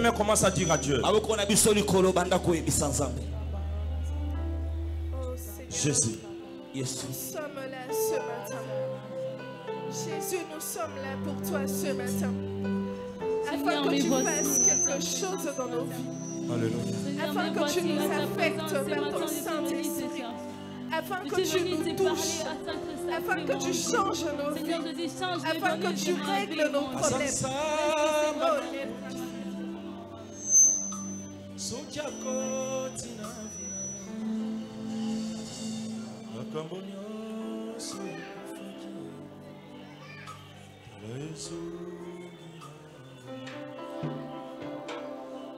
mains, commence à dire à Dieu. Jésus. Nous sommes là ce matin. Jésus, nous sommes là pour toi ce matin. Afin que tu fasses quelque chose dans nos vies. Alléluia. Afin que tu nous affectes par ton Saint-Esprit. Afin que tu nous touches. Afin que tu changes nos vies. Afin que tu règles nos problèmes.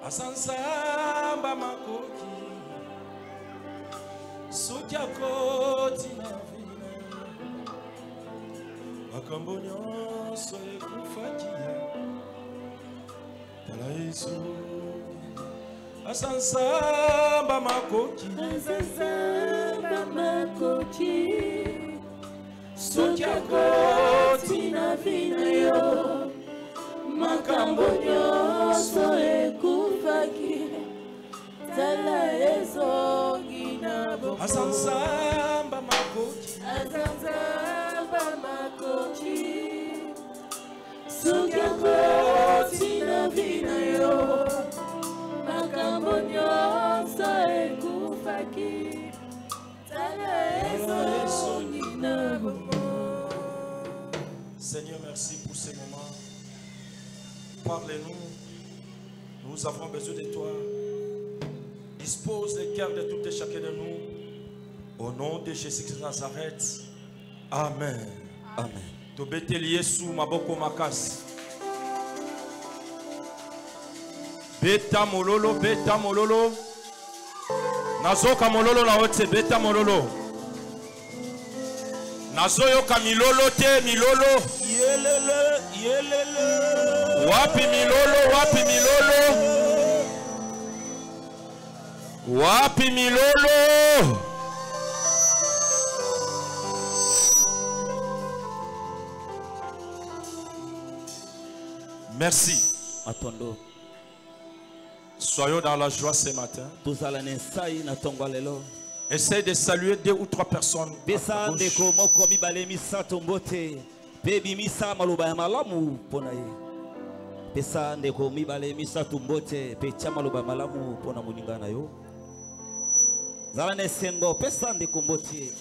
Asansamba makoki sokia koti na vina makambo nyonso ekufaki tala Yesu asansamba makoki sokia koti na vina yo makambo nyonso ekufaki tala ezongi na boko asansamba makoki sokia koti na vina yo makambo nyonso ekufaki tala ezongi na boko. Seigneur, merci pour ces moments. Parle-nous, nous avons besoin de toi. Dispose les cœurs de tout et chacun de nous. Au nom de Jésus-Christ de Nazareth. Amen. Amen. Tobeteli Yesu maboko makasi. Beta mololo, beta mololo. Nazoka mololo na ote, beta mololo. Nazoyoka milolo te, milolo. Yelele, yelele. Wapi milolo, wapi milolo. Wapi milolo. Merci. Atondo. Soyons dans la joie ce matin. Essaye de saluer 2 ou 3 personnes. Baby misa maluba ya malamu pona ye. Pesa ndeko mibale misa tumbote pecha maluba malamu pona muningana yo. Zala ne sengo pesa ndeko mbote.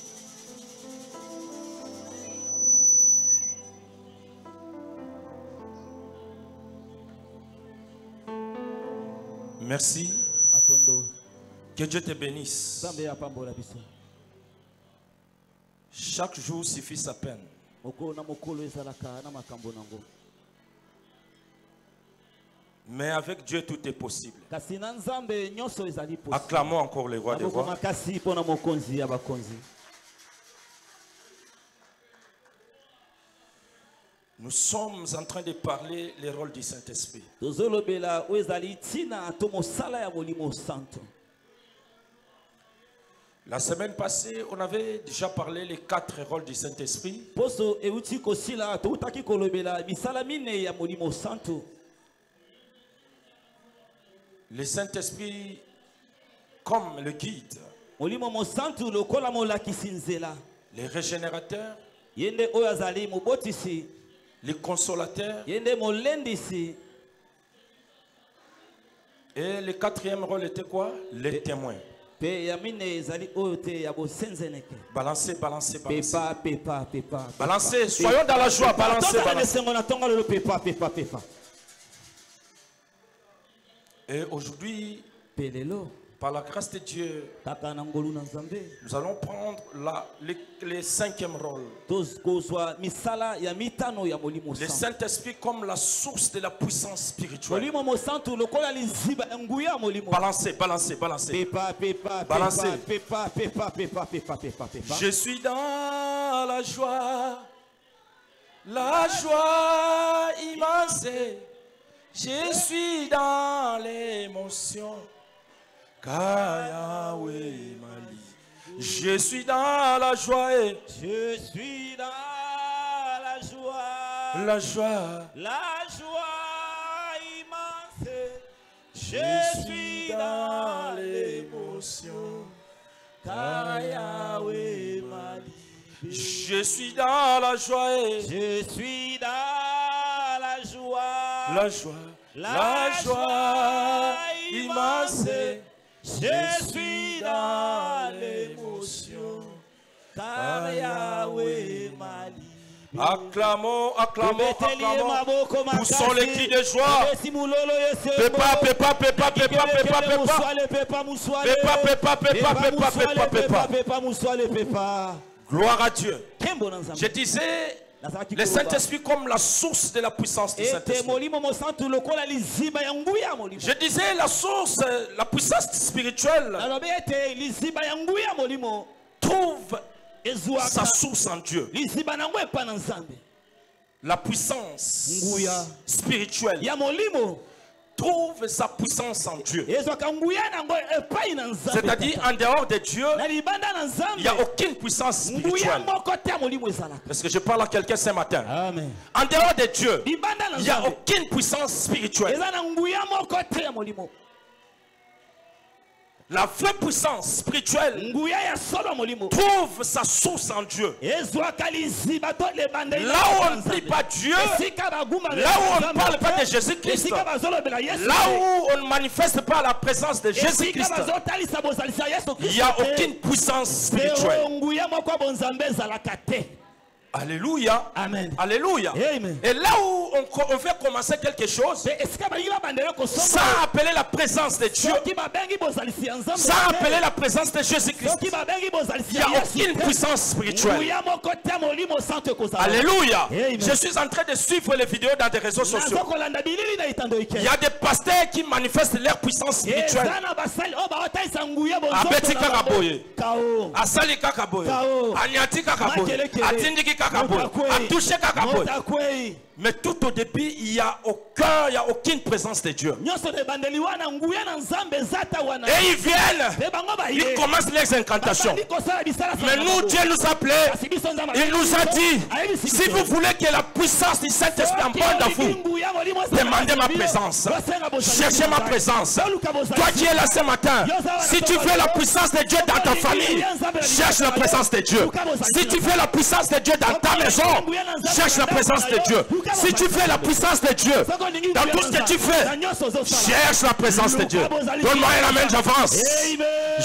Merci. Atondo. Que Dieu te bénisse. Zambe ya pambo la biso. Chaque jour suffit sa peine. Mais avec Dieu tout est possible. Acclamons encore les rois des rois. Nous sommes en train de parler les rôles du Saint-Esprit. La semaine passée, on avait déjà parlé les 4 rôles du Saint-Esprit. Le Saint-Esprit comme le guide, les régénérateurs, les consolateurs, et le 4e rôle était quoi? Les témoins. Balancez, balancez, balancez. Balancez, soyons dans la joie, balancez, balancez. Et aujourd'hui, par la grâce de Dieu, nous allons prendre les 5e rôle. Le Saint-Esprit comme la source de la puissance spirituelle. Balancez, balancez, balancez. Balancez. Je suis dans la joie immense. Je suis dans l'émotion. Yahweh Mali. Je suis dans la joie. Je suis dans la joie. La joie. La joie immense. Je suis dans l'émotion, car Yahweh m'a libéré. Je suis dans la joie. Je suis dans la joie. La joie. La joie immense. Je suis dans l'émotion, car Yahweh m'a libéré. Acclamons, acclamons, acclamons. Où sont les cris de joie? Pépa, pépa, pépa, pépa, pépa, pépa. Pépa. Gloire à Dieu. Je disais, le Saint-Esprit comme la source de la puissance du Saint-Esprit. Je disais la source, la puissance spirituelle trouve sa source en Dieu. La puissance spirituelle trouve sa puissance en Dieu. C'est-à-dire en dehors de Dieu, il n'y a aucune puissance spirituelle. Est-ce que je parle à quelqu'un ce matin? Amen. En dehors de Dieu, il n'y a aucune puissance spirituelle. La vraie puissance spirituelle trouve sa source en Dieu. Là où on ne prie pas Dieu, là où on ne parle pas de Jésus-Christ, là où on ne manifeste pas la présence de Jésus-Christ, il n'y a aucune puissance spirituelle. Alléluia. Amen. Alléluia. Amen. Et là où on veut commencer quelque chose, sans appeler la présence de Dieu, sans appeler la présence de Jésus-Christ, il n'y a aucune puissance spirituelle. Alléluia. Amen. Je suis en train de suivre les vidéos dans des réseaux sociaux. Il y a des pasteurs qui manifestent leur puissance spirituelle. Abeti Kakaboye, Asali Kakaboye, Anyati Kakaboye, Atindiki Kakaboye, Atouché Kakaboye. Mais tout au début, il n'y a aucune présence de Dieu. Et ils viennent, ils commencent les incantations. Mais nous, Dieu nous a appelés, il nous a dit, si vous voulez que la puissance du Saint-Esprit abonde à vous, demandez ma présence, cherchez ma présence. Toi qui es là ce matin, si tu veux la puissance de Dieu dans ta famille, cherche la présence de Dieu. Si tu veux la puissance de Dieu dans ta maison, cherche la présence de Dieu. Si tu veux la puissance de Dieu dans tout ce que tu fais, cherche la présence de Dieu. Donne-moi un amen, j'avance.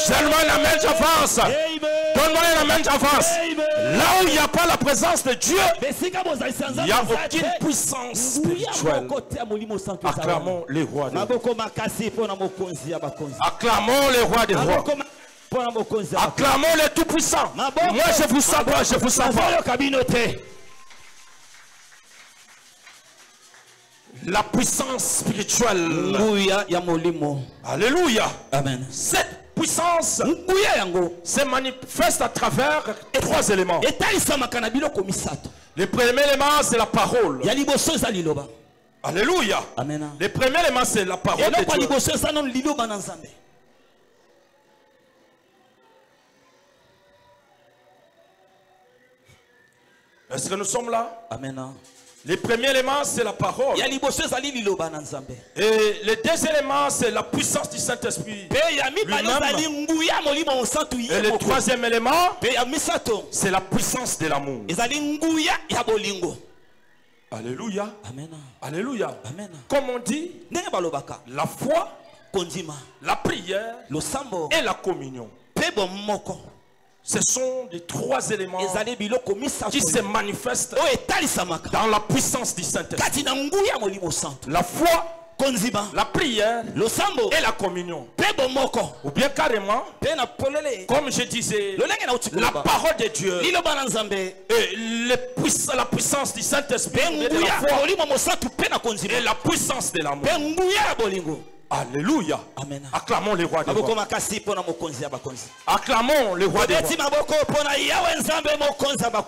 Donne-moi un amen, j'avance. Donne-moi un amen, j'avance. Là où il n'y a pas la présence de Dieu, il n'y a aucune puissance spirituelle. Acclamons les rois des rois. Acclamons les rois des rois. Acclamons les tout-puissants. Moi je vous sens pas, je vous sens pas. La puissance spirituelle. Alléluia. Amen. Cette puissance se manifeste à travers trois éléments. Le premier élément, c'est la parole. Alléluia. Amen. Le premier élément, c'est la parole de Dieu. Est-ce que nous sommes là? Amen. Le premier élément, c'est la parole. Et le deuxième élément, c'est la puissance du Saint-Esprit. Et le troisième élément, c'est la puissance de l'amour. Alléluia. Amen. Alléluia. Amen. Comme on dit, la foi, la prière et la communion. Ce sont les trois éléments qui se manifestent dans la puissance du Saint-Esprit. La foi, la prière et la communion. Ou bien carrément, comme je disais, la parole de Dieu et la puissance du Saint-Esprit et de la foi et la puissance de l'amour. Alléluia. Amen. Acclamons les rois des rois. Acclamons les rois des rois.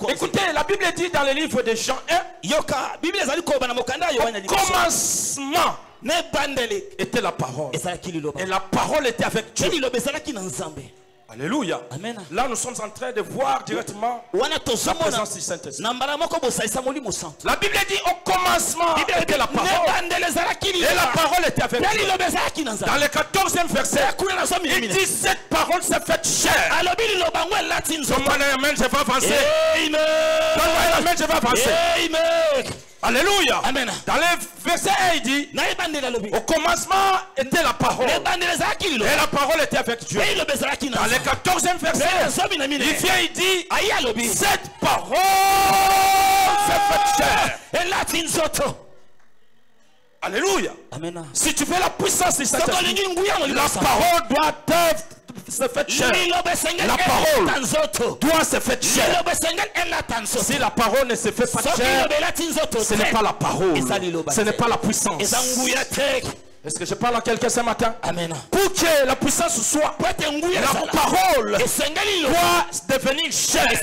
Écoutez, la Bible dit dans le livre de Jean 1, au commencement était la parole. Et la parole était avec Dieu. Alléluia. Amen. Là, nous sommes en train de voir directement la présence du Saint-Esprit. La Bible dit au commencement était la parole. Et la parole était avec Dieu. Dans le 14e verset, il dit cette parole s'est faite chair. Donne-moi un amen, je vais avancer. Donne-moi un amen, je vais avancer. Alléluia. Amen. Dans le verset 1, il dit au commencement était la parole. Et la parole était avec Dieu. Dans le 14e verset, il vient, il dit cette parole s'est faite chair. Alléluia. Amen. Si tu veux la puissance du Saint-Esprit, la parole doit se faire chair. La parole doit se faire chair. Si la parole ne se fait pas chair, ce n'est pas la parole. Ce n'est pas la puissance. Est-ce que je parle à quelqu'un ce matin? Amen. Pour que la puissance soit, la parole doit devenir chair. Et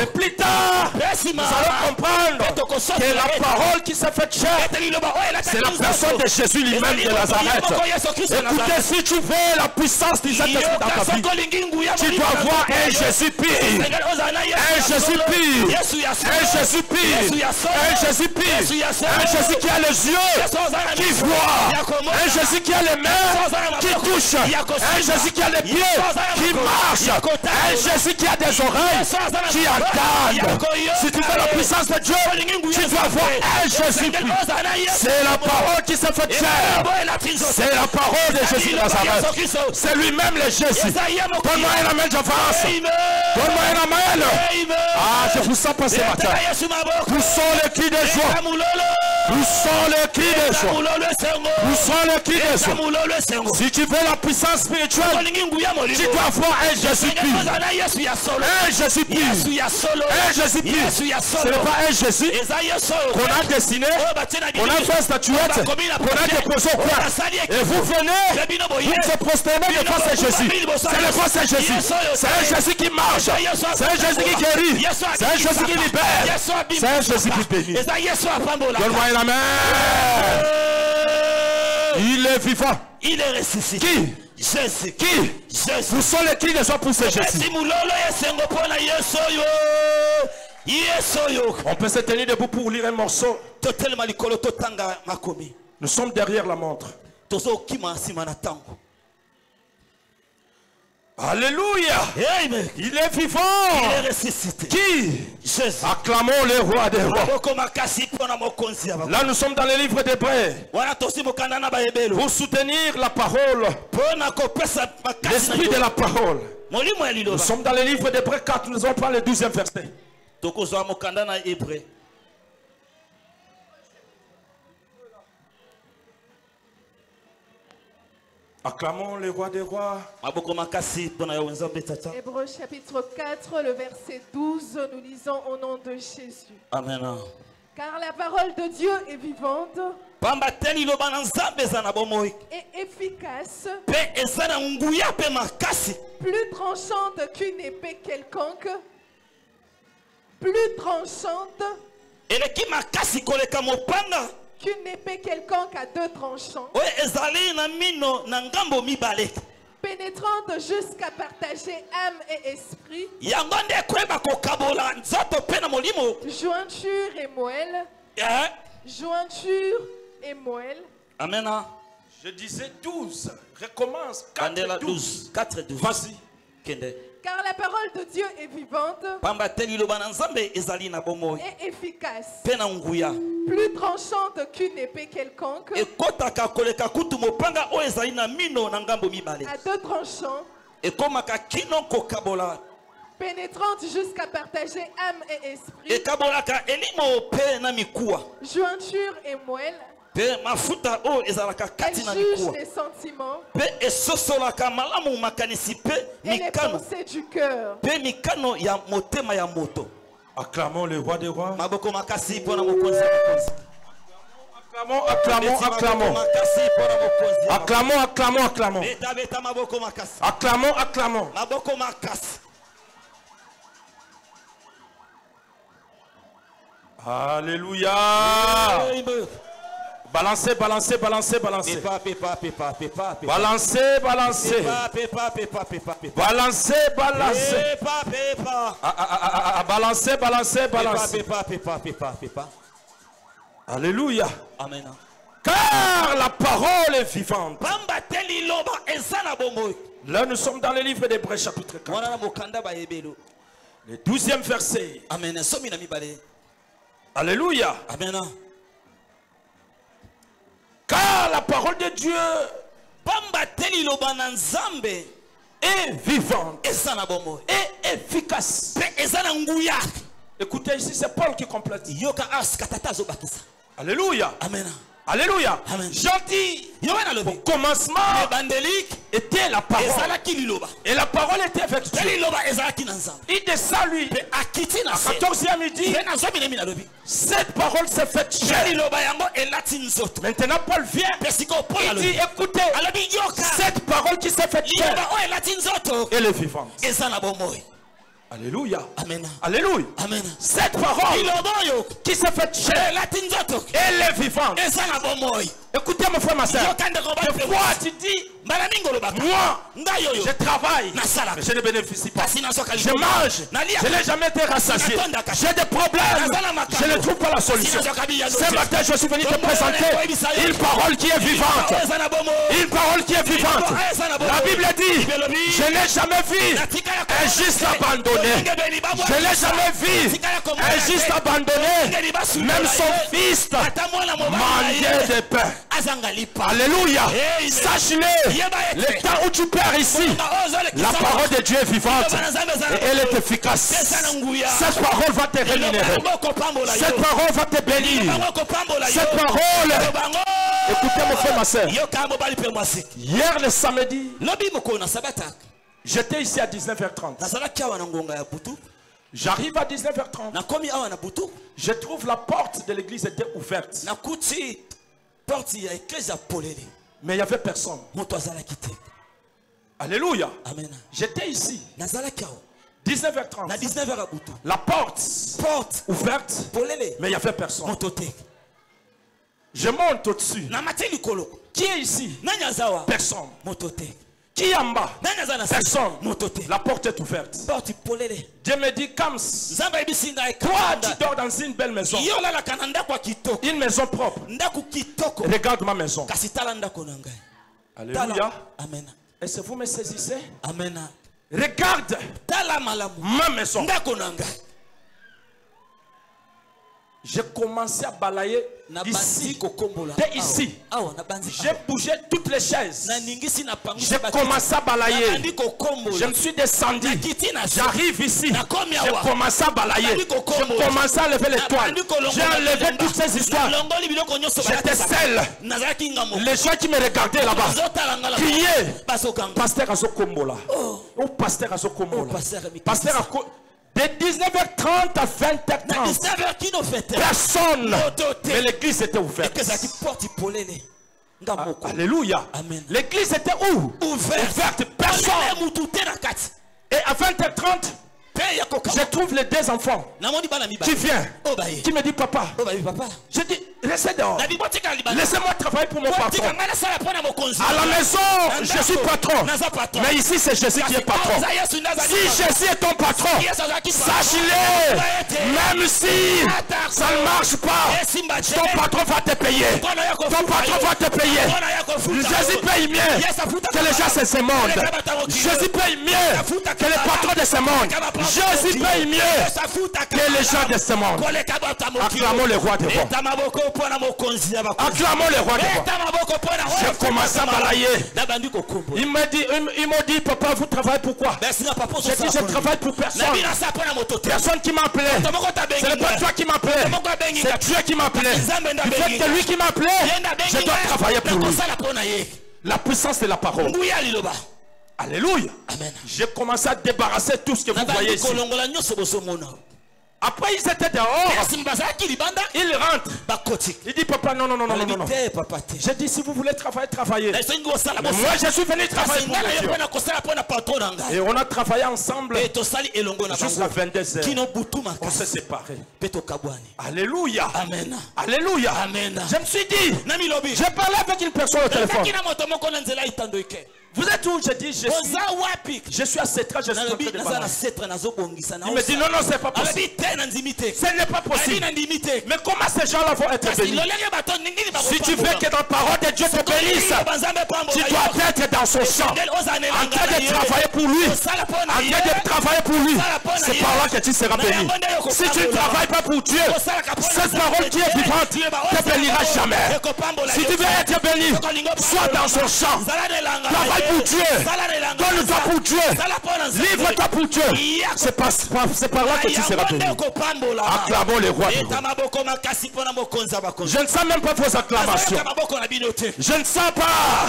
plus tard, nous allons comprendre que la parole qui s'est faite chair, c'est la personne de Jésus lui-même de Nazareth. Écoutez, si tu veux la puissance du Saint-Esprit dans ta vie, tu dois avoir un Jésus pire. Un Jésus pire. Un Jésus pire. Un Jésus pire. Un Jésus qui a les yeux, qui voit. Un Jésus qui a les mains, qui touche. Un Jésus qui a les pieds, qui marche. Un Jésus qui a des oreilles, qui entend. Si tu veux la puissance de Dieu, tu dois avoir un Jésus. C'est la parole qui s'est faite chair. C'est la parole de Jésus de Nazareth. C'est lui-même le Jésus. Donne-moi un amen, j'avance. Donne-moi un amen. Ah, je vous sens passer matin. Poussons le cri de joie. Poussons le cri de joie. Poussons le cri de joie. Si tu veux la puissance spirituelle, tu dois avoir un Jésus pire. Un Jésus pire. Un Jésus pire. Ce n'est pas un Jésus qu'on a dessiné, qu'on a fait statuette, qu'on a déposé au coin. Et vous venez, vous vous prosternez devant ce Jésus. Ce n'est pas ce Jésus. C'est un Jésus qui marche. C'est un Jésus qui guérit. C'est un Jésus qui libère. C'est un Jésus qui bénit. Donne-moi un amen. Il est vivant. Il est ressuscité. Qui? Jésus. Qui? Jésus. Vous sont les cris de joie pour ce Jésus. On peut se tenir debout pour lire un morceau. Nous sommes derrière la montre. Alléluia. Amen. Il est vivant. Il est ressuscité. Qui? Jésus. Acclamons le roi des rois. Là nous sommes dans le livre d'Hébreux. Pour soutenir la parole, l'esprit de la parole. Nous sommes dans le livre d'Hébreux 4. Nous allons prendre le 12e verset. Acclamons le roi des rois. Hébreux chapitre 4, le verset 12, nous lisons au nom de Jésus. Amen. Car la parole de Dieu est vivante et efficace, plus tranchante qu'une épée quelconque, plus tranchante qu'une épée quelconque à deux tranchants, pénétrante jusqu'à partager âme et esprit, jointure et moelle, jointure et moelle. Amen. Je disais 12. Recommence. 4 12. 4 12. Vas-y. Car la parole de Dieu est vivante et efficace, plus tranchante qu'une épée quelconque, à deux tranchants, pénétrante jusqu'à partager âme et esprit, jointure et moelle. Elle juge les sentiments et les pensées du cœur. Acclamons le roi des rois. Acclamons, acclamons, acclamons. Acclamons, acclamons, acclamons. Acclamons, acclamons. Alléluia. Balancez, balancez, balancez, balancez. Balancez, balancez. Balancez, balancez. Balancez, balancez, balancez. Alléluia. Amen. Car la parole est vivante. Là, nous sommes dans le livre d'Hébreux, chapitre 4. Le 12e verset. Amen. Alléluia. Amen. Car la parole de Dieu est vivante et efficace. Écoutez ici, c'est Paul qui complète. Alléluia. Amen. Alléluia. Gentil. Au commencement était la parole. Et la parole était avec Dieu. Il descend lui. À 14e midi. Cette parole s'est faite chair. Maintenant Paul vient. Il dit écoutez. Cette parole qui s'est faite chair. Elle est vivante. Alléluia. Amen. Alléluia. Amen. Cette parole qui s'est faite chair, elle est vivante. Écoutez mon frère, ma soeur. Des fois tu dis, moi, je travaille, mais je ne bénéficie pas. Je mange, je n'ai jamais été rassasié. J'ai des problèmes, je ne trouve pas la solution. Ce matin, je suis venu te présenter une parole qui est vivante. Une parole qui est vivante. La Bible dit, je n'ai jamais vu un juste abandonné. Je n'ai jamais vu un juste abandonné. Même son fils mangeait des pains. Alléluia. Sache-le, le temps où tu perds ici, la parole de Dieu est vivante et elle est efficace. Cette parole va te rémunérer. Cette parole va te bénir. Cette parole, écoutez mon frère, ma soeur. Hier le samedi, j'étais ici à 19h30. J'arrive à 19h30. Je trouve la porte de l'église était ouverte. Mais il n'y avait personne. Alléluia. Amen. J'étais ici. 19h30. La porte ouverte. Mais il n'y avait personne. Je monte au-dessus. Qui est ici? Personne. Qui est en bas? Personne. La porte est ouverte. Dieu me dit, Kams, toi tu dors dans une belle maison. Une maison propre. Regarde ma maison. Alléluia. Amen. Est-ce que vous me saisissez? Amen. Regarde ma maison. J'ai commencé à balayer ici. Dès ici. J'ai bougé toutes les chaises. J'ai commencé à balayer. Je me suis descendu. J'arrive ici. J'ai commencé à balayer. J'ai commencé à lever les toiles. J'ai enlevé toutes ces histoires. J'étais seul. Les gens qui me regardaient là-bas criaient Pasteur Azokombola. Oh, Pasteur Azokombola. Pasteur Azokombola. De 19h30 à 20h30, personne. Mais l'église était ouverte. Alléluia. L'église était où? Ouverte. Personne. Et à 20h30, je trouve les deux enfants qui viennent, qui me dit papa. Je dis restez dehors. Laissez-moi travailler pour mon patron. À la maison, je suis patron. Mais ici, c'est Jésus qui est patron. Si Jésus est ton patron, sache-le. Même si ça ne marche pas, ton patron va te payer. Ton patron va te payer. Jésus paye mieux que les gens de ce monde. Jésus paye mieux que les patrons de ce monde. Jésus paye mieux que les gens de ce monde. Acclamons le roi des rois. Acclamons le roi des rois. J'ai commencé à balayer. Il m'a dit, papa, vous travaillez pourquoi? J'ai dit, je travaille pour personne. Personne qui m'appelait. Ce n'est pas toi qui m'appelais. C'est Dieu qui m'appelait. Du fait que lui qui m'appelait, je dois travailler pour lui. La puissance de la parole. Alléluia. Amen. J'ai commencé à débarrasser tout ce que vous voyez ici. Après ils étaient dehors. Il rentre. Il dit papa non. J'ai dit si vous voulez travailler, travaillez. Mais moi je suis venu travailler pour Dieu. Et on a travaillé ensemble jusqu'à 22h. On s'est séparés. Alléluia. Amen. Alléluia. Amen. Je me suis dit, j'ai parlé avec une personne au téléphone. Vous êtes où? Je dis, je suis à Cetra, je suis en train de parler. Il me dit, non, c'est pas possible. Ce n'est pas possible. Mais comment ces gens-là vont être bénis? Si tu veux que la parole de Dieu te bénisse, tu dois être dans son champ, en train de travailler pour lui. C'est par là que tu seras béni. Si tu ne travailles pas pour Dieu, cette parole qui est vivante ne te bénira jamais. Si tu veux être béni, sois dans son champ. Travaille pour Dieu. Donne-toi pour Dieu. Livre-toi pour Dieu. C'est par là que tu seras béni. Acclamons les rois. Je ne sens même pas vos acclamations. Je ne sens pas.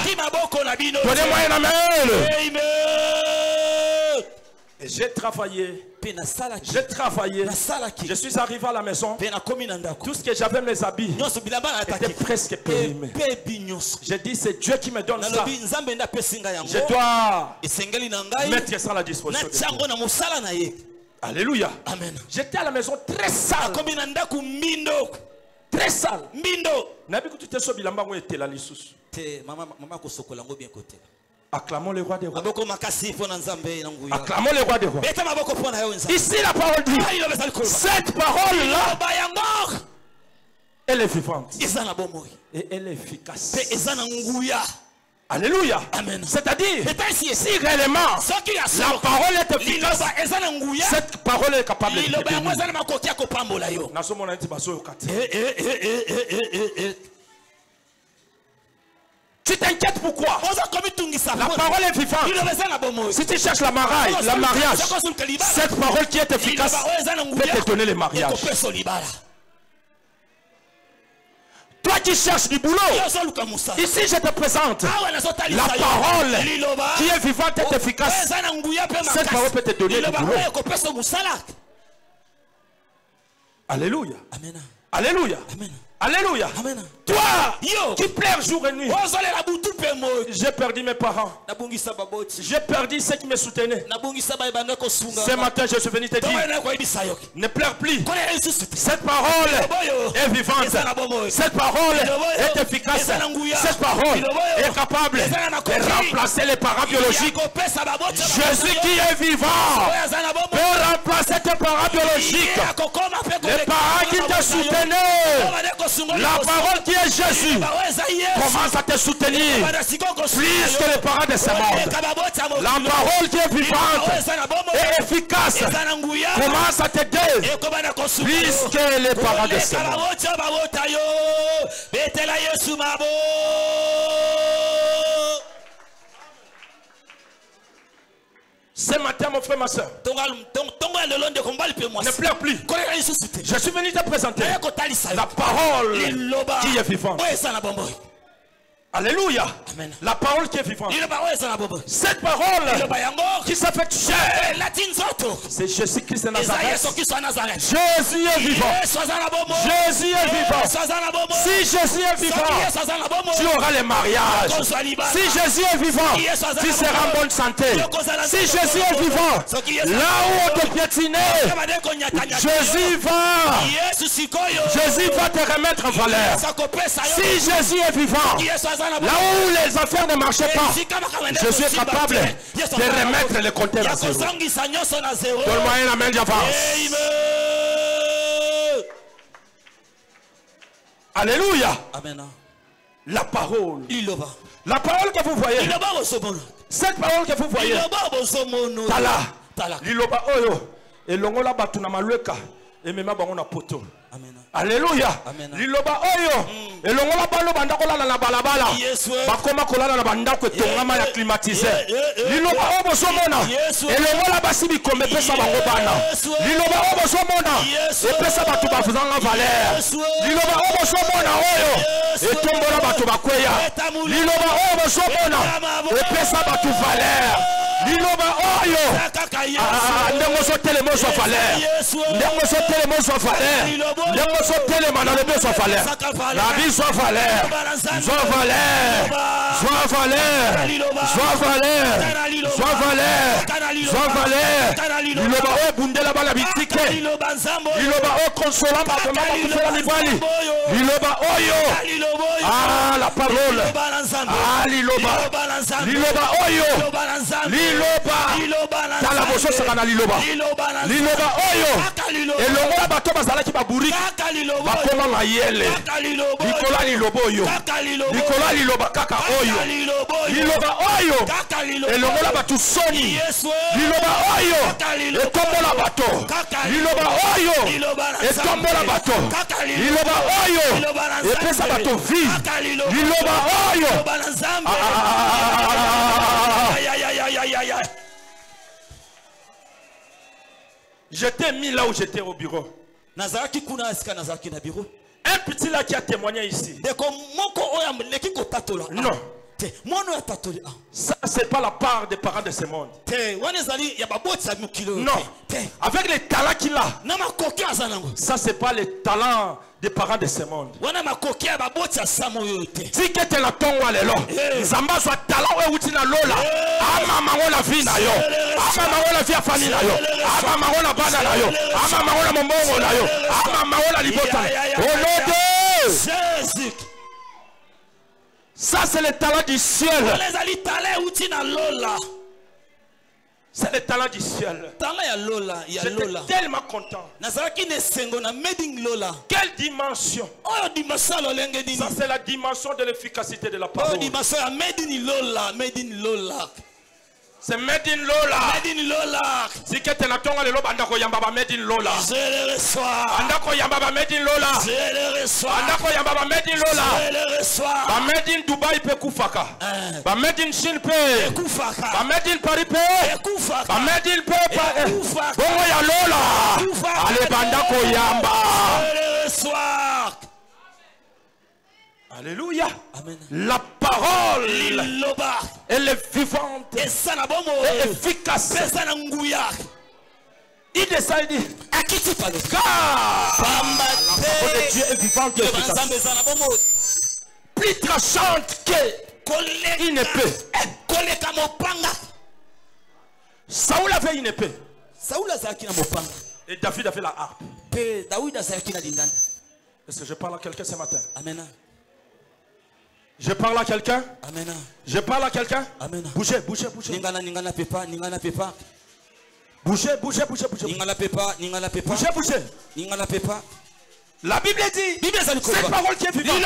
Donnez-moi un amen. J'ai travaillé. Je suis arrivé à la maison. Tout ce que j'avais, mes habits, étaient presque périmés. J'ai dit, c'est Dieu qui me donne ça. Je dois mettre ça à la disposition de Dieu. Alléluia. Amen. J'étais à la maison très sale. Très sale. Acclamons les rois des rois. Acclamons les rois des rois. Ici la parole dit, cette parole-là, elle est vivante. Et elle est efficace. Alléluia. Amen. C'est-à-dire, si réellement la parole est efficace, cette parole est capable de te bénir. Tu t'inquiètes pourquoi? La parole est vivante. Si tu cherches le mariage, cette parole qui est efficace peut te donner le mariage. Toi qui cherches du boulot, ici je te présente la parole qui est vivante et efficace. Cette parole peut te donner du boulot. Alléluia. Amen. Alléluia. Amen. Alléluia. Amen. Toi qui pleures jour et nuit. J'ai perdu mes parents. J'ai perdu ceux qui me soutenaient. Ce matin je suis venu te dire, ne pleure plus. Cette parole est vivante. Cette parole est efficace. Cette parole est capable de remplacer les parents biologiques. Jésus qui est vivant peut remplacer tes parents biologiques. Les parents qui te soutenaient, la parole qui est Jésus commence à te soutenir plus que les parents de ce monde. La parole qui est vivante et efficace commence à t'aider plus que les parents de ce monde. Ce matin, mon frère, ma soeur, ne pleure plus. Je suis venu te présenter la parole qui est vivante. Alléluia. Amen. La parole qui est vivante. Cette parole qui s'appelle chair, c'est Jésus-Christ de Nazareth. Jésus est vivant. Jésus est vivant. Si Jésus est vivant, tu auras le mariage. Si Jésus est vivant, tu seras en bonne santé. Si Jésus est vivant, là où on te piétinait, Jésus va te remettre en valeur. Si Jésus est vivant, là où les affaires ne marchaient pas, je suis capable de remettre le compteur à zéro. Donne-moi un amen, j'avance. Alléluia. Amen. La parole. La parole que vous voyez. Cette parole que vous voyez. Tala. Liloba oyo. Et longola batuna malueka. Et même bango na poto. Alléluia. Liloba oyo. Elongola balo banda kolala na balabala. Bakoma kolala na banda ko tongama ya climatiser. Liloba obo somona. Elongola basi bikombe pesa bango bana. Liloba obo somona. Epesa batu bafuzanga valeur. Liloba obo somona oyo. Etombola batu bakweya. Liloba obo somona. Epesa batu valeur. Liloba oyo. Ndengo so telemo so valeur. Ndengo so telemo so valeur. Ndengo so telema na lebe so valeur. La vie so valeur. So valeur. So valeur. So valeur. So valeur. So valeur. Liloba oyo bundela bala bitike. Liloba oyo consola ba koma kufela libali. Liloba oyo. Ah la parole. Ah liloba. Liloba oyo. Liloba. Tala boso sakana liloba. Liloba oyo. Elongola bato bazalaki baburi. Bakoma mayele. Nikola liloba oyo. Nikola liloba kaka oyo. Liloba oyo. Elongola batu soni. Liloba oyo. Etombola bato. Liloba oyo. Etombola bato. Liloba oyo. Epesa bato vie. Liloba oyo. Je t'ai mis là où j'étais au bureau. Un petit là qui a témoigné ici. Non. Ça, c'est pas la part des parents de ce monde. Non. Avec les talents qu'il a. Ça, c'est pas les talents des parents de ce monde. Si que tu la tongue lelo, Zamba soit talent ou tina lola. Ama mangola vie na yo. Ama mangola vie famille na yo. Ama mangola bana na yo. Ama mangola momongo na yo. Ama mangola libota. Au nom de Jésus. Ça c'est le talent du ciel. C'est le talent du ciel. J'étais tellement content. Quelle dimension? Ça c'est la dimension de l'efficacité de la parole. C'est made in Lola. Made in Lola. Si que tu n'as pas le loba andako yamba made in Lola. Je le reçois. Andako yamba made in Lola. Je le reçois. Andako yamba made in Lola. Je le reçois. Ba made in Dubai pe kufaka. Ba made in Chine pe kufaka. Ba made in Paris pe kufaka. Ba made in pe kufaka. Bongo ya Lola. Ale bandako yamba. Je le reçois. Alléluia. Amen. La parole, elle est vivante et efficace. Il descend et dit, car la parole de Dieu est vivante et efficace. Plus tranchante qu'une épée. Saoul avait une épée. Et David avait la harpe. Est-ce que je parle à quelqu'un ce matin? Amen. Je parle à quelqu'un? Amen. Je parle à quelqu'un? Amen. Bougez, bougez, bougez. Ningana pepa. Bougez, bougez, bougez, bougez. Ningana pepa. Bougez, bougez. Ningana pepa. La Bible dit, cette parole qui est vivante,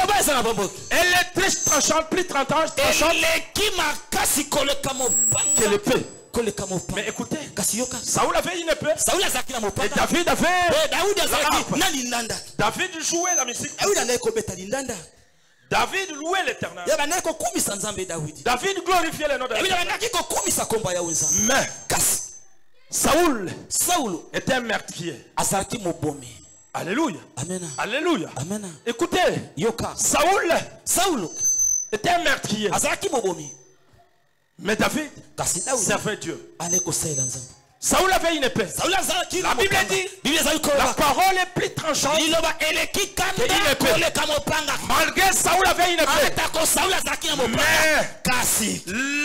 elle est très tranchante, plus tranchante que l'épée. Mais écoutez, Saoul avait une épée et David avait la harpe. David jouait la musique. David louait l'Éternel. David glorifiait le nom de l'Éternel. Mais Saoul était un meurtrier. Alléluia. Amen. Alléluia. Amen. Écoutez, Saoul était un meurtrier. Mais David servait Dieu. Saoul avait une épée. La Bible dit, la parole est plus tranchante qu'une épée. Malgré Saoul avait une épée, mais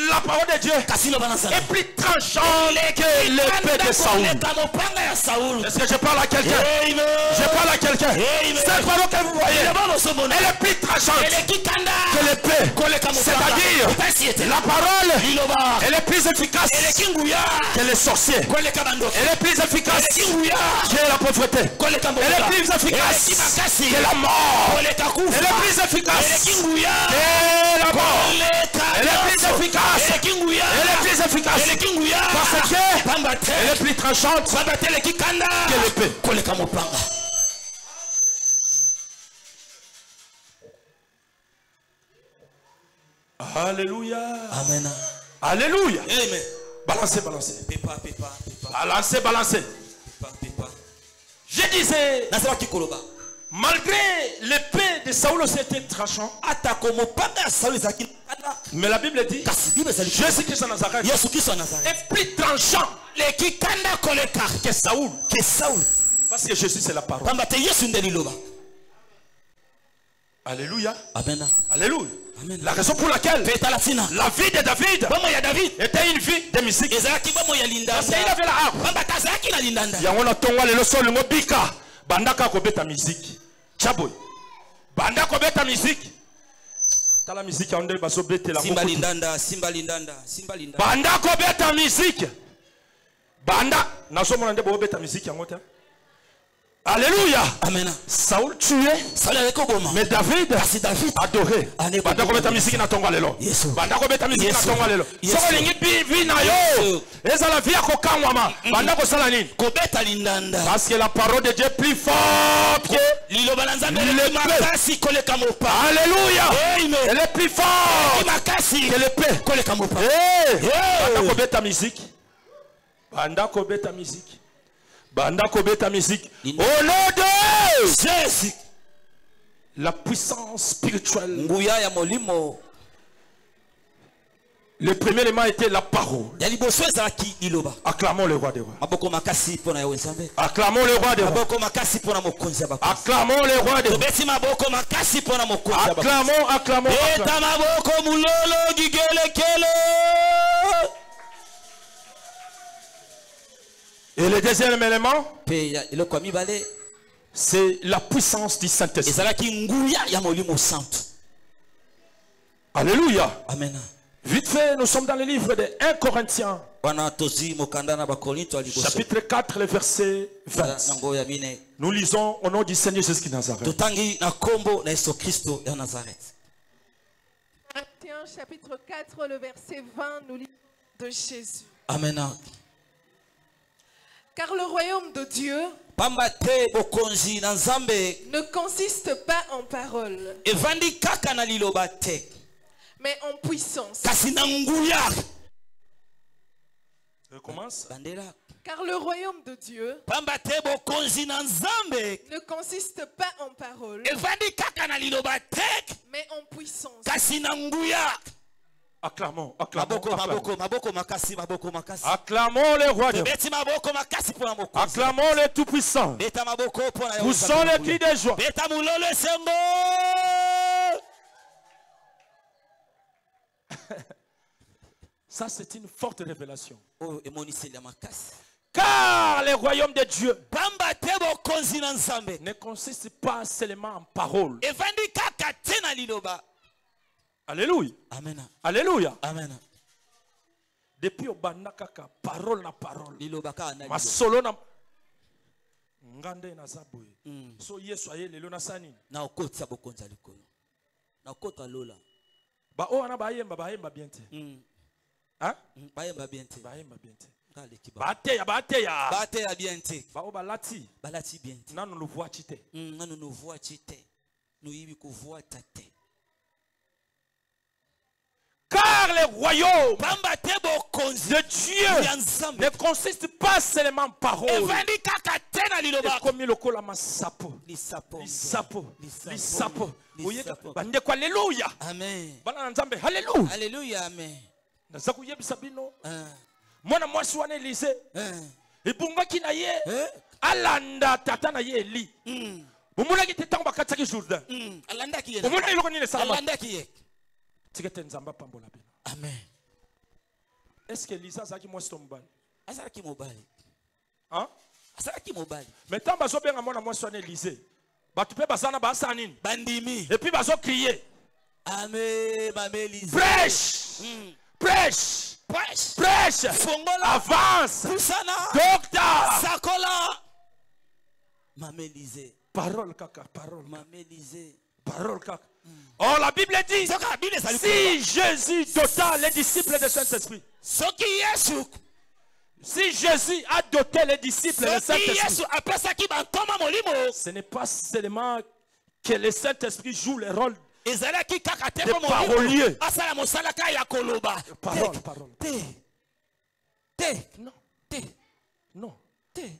la parole de Dieu est plus tranchante que l'épée de Saoul. Est-ce que je parle à quelqu'un? Je parle à quelqu'un. Cette parole que vous voyez, elle est plus tranchante que l'épée. C'est-à-dire, la parole, elle est plus efficace que les sorciers. Elle est plus efficace que la pauvreté. Elle est plus efficace que la mort. Elle est plus efficace que la mort. Elle est plus efficace. Elle est plus efficace parce qu'elle est plus tranchante que l'épée. Alléluia. Amen. Alléluia. Amen. Balancez, balancez. Pépa. Balancez, balancez. Pépa. Je disais, malgré l'épée de Saoul c'était tranchant, mais la Bible dit Jésus-Christ en Nazareth est plus tranchant que Saoul. Parce que Jésus c'est la parole. Alléluia. Amen. Alléluia. Amen. La raison pour laquelle la vie de David était une vie de musique. Parce qu'il avait la harpe. Yangona tongwa lelo solo ngobika. Bandaka kobeta musique. Chaboy. Bandaka kobeta musique. Tala musique ya ndé baso bete la Simba lindanda. Bandaka kobeta musique. Banda nasomona ndé bo beta musique yango ta. Alléluia. Amen. Saoul tué. Mais David adoré. Banda ko beta musique na tonga lelo. Banda ko beta musique na tonga lelo. Soko lingi bi na yo. Eza la vie ko kangwama. Banda ko sala nini? Ko beta lindanda. Parce que la parole de Dieu est plus forte que lilo balanza mbele makasi koleka mopa. Alléluia. Amen. Elle est plus forte makasi que l'épée koleka mopa. Banda ko beta musique. Banda ko beta musique. Banda ko beta musique. Au nom de Jésus. La puissance spirituelle. Nguya ya molimo. Le premier élément était la parole. Acclamons le roi des rois. Acclamons le roi des rois. Acclamons le roi des rois. Acclamons. Et le deuxième élément, c'est la puissance du Saint-Esprit. Alléluia. Amen. Vite fait, nous sommes dans le livre de 1 Corinthiens. Chapitre 4, le verset 20. Nous lisons au nom du Seigneur Jésus de Nazareth. Corinthiens chapitre 4, le verset 20, nous lisons de Jésus. Amen. Car le royaume de Dieu ne consiste pas en paroles, mais en puissance. Recommence. Car le royaume de Dieu ne consiste pas en paroles, mais en puissance. Acclamons. Acclamons le roi de acclamons le tout-puissant. Poussons les cris de joie. Ça, c'est une forte révélation. Car le royaume de Dieu ne consiste pas seulement en paroles. Alléluia. Amen. Alléluia. Amen. Depuis au banakaka parole na parole. Ma solo na ngande na zaboye. So Yesu aye lelo na sani. Na okotsa bokonza likolo. Na okota lola. Ba o ana ba yemba bien te. Hein? Ba yemba bien te. Ba yemba bien te. Ba te ya bien te. Ba o balati. Balati bien te. Nanu lo voit chite. Nanu no voit chite. No yibi ko voit tate. Car le royaume de Dieu ne consiste pas seulement en paroles. Comme le cola masapo. Lisapo. Alléluia. Amen. Alléluia. Alléluia. Amen. Mwana mwasi wana Elise. Ebungaki na ye. Alanda tata na ye Eli. Omona ki tetango bakataki Jourdain. Alanda ki ye. Omona iloko ni le salama. Alanda ki ye. Amen. Est-ce que Lisa zaki mwasi to mobali? Azaki mobali. Hein? Azaki mobali. Mais tant bazo benga mwana mwasi wana Elise. Batu pe basana basa nini? Bandimi. Et puis bazo crier. Amen, Maman Elise. Prêche. Prêche. Fongola. Avance. Poussana. Docteur. Sakola. Maman Elise. Parole kaka, parole. Maman Elise. Parole kaka. Oh, la Bible dit, si Jésus dota les disciples de Saint-Esprit, si Jésus a doté les disciples de Saint-Esprit, ce n'est pas seulement que le Saint-Esprit joue le rôle des paroliers. Parole. Non.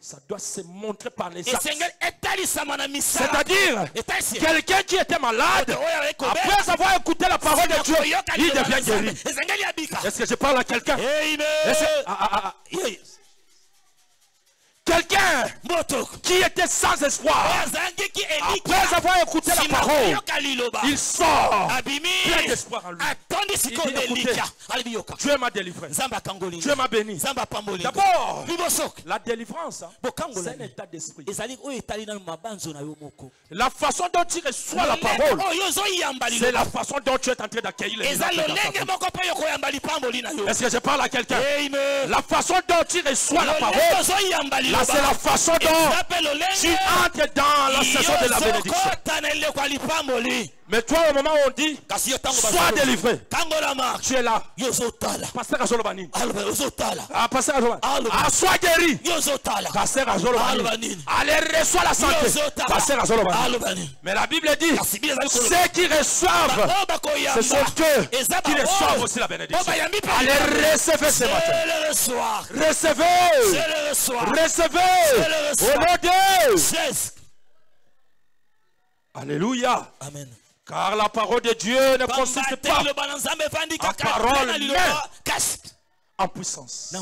Ça doit se montrer par les actes. C'est-à-dire, quelqu'un qui était malade, après avoir écouté la parole de Dieu, il devient guéri. Est-ce que je parle à quelqu'un? Quelqu'un qui était sans espoir, après avoir écouté la parole, il sort plein d'espoir en lui. Dieu m'a délivré. Dieu m'a béni. D'abord, la délivrance, c'est un état d'esprit. La façon dont tu reçois la parole, c'est la façon dont tu es en train d'accueillir les miracles. Est-ce que je parle à quelqu'un? La façon dont tu reçois la parole, c'est la façon dont tu entres dans la saison de la bénédiction. Mais toi, au moment où on dit, sois délivré, tu es là. Pasteur Azolobani. Pasteur Azolobani. Sois guéri. Pasteur Azolobani. Allez, reçois la santé. Pasteur Azolobani. Mais la Bible dit, ceux qui reçoivent, ce sont eux qui reçoivent aussi la bénédiction. Allez, recevez ce matin. Recevez. Au nom de Dieu. Alléluia. Amen. Car la parole de Dieu ne consiste pas en parole, mais en puissance.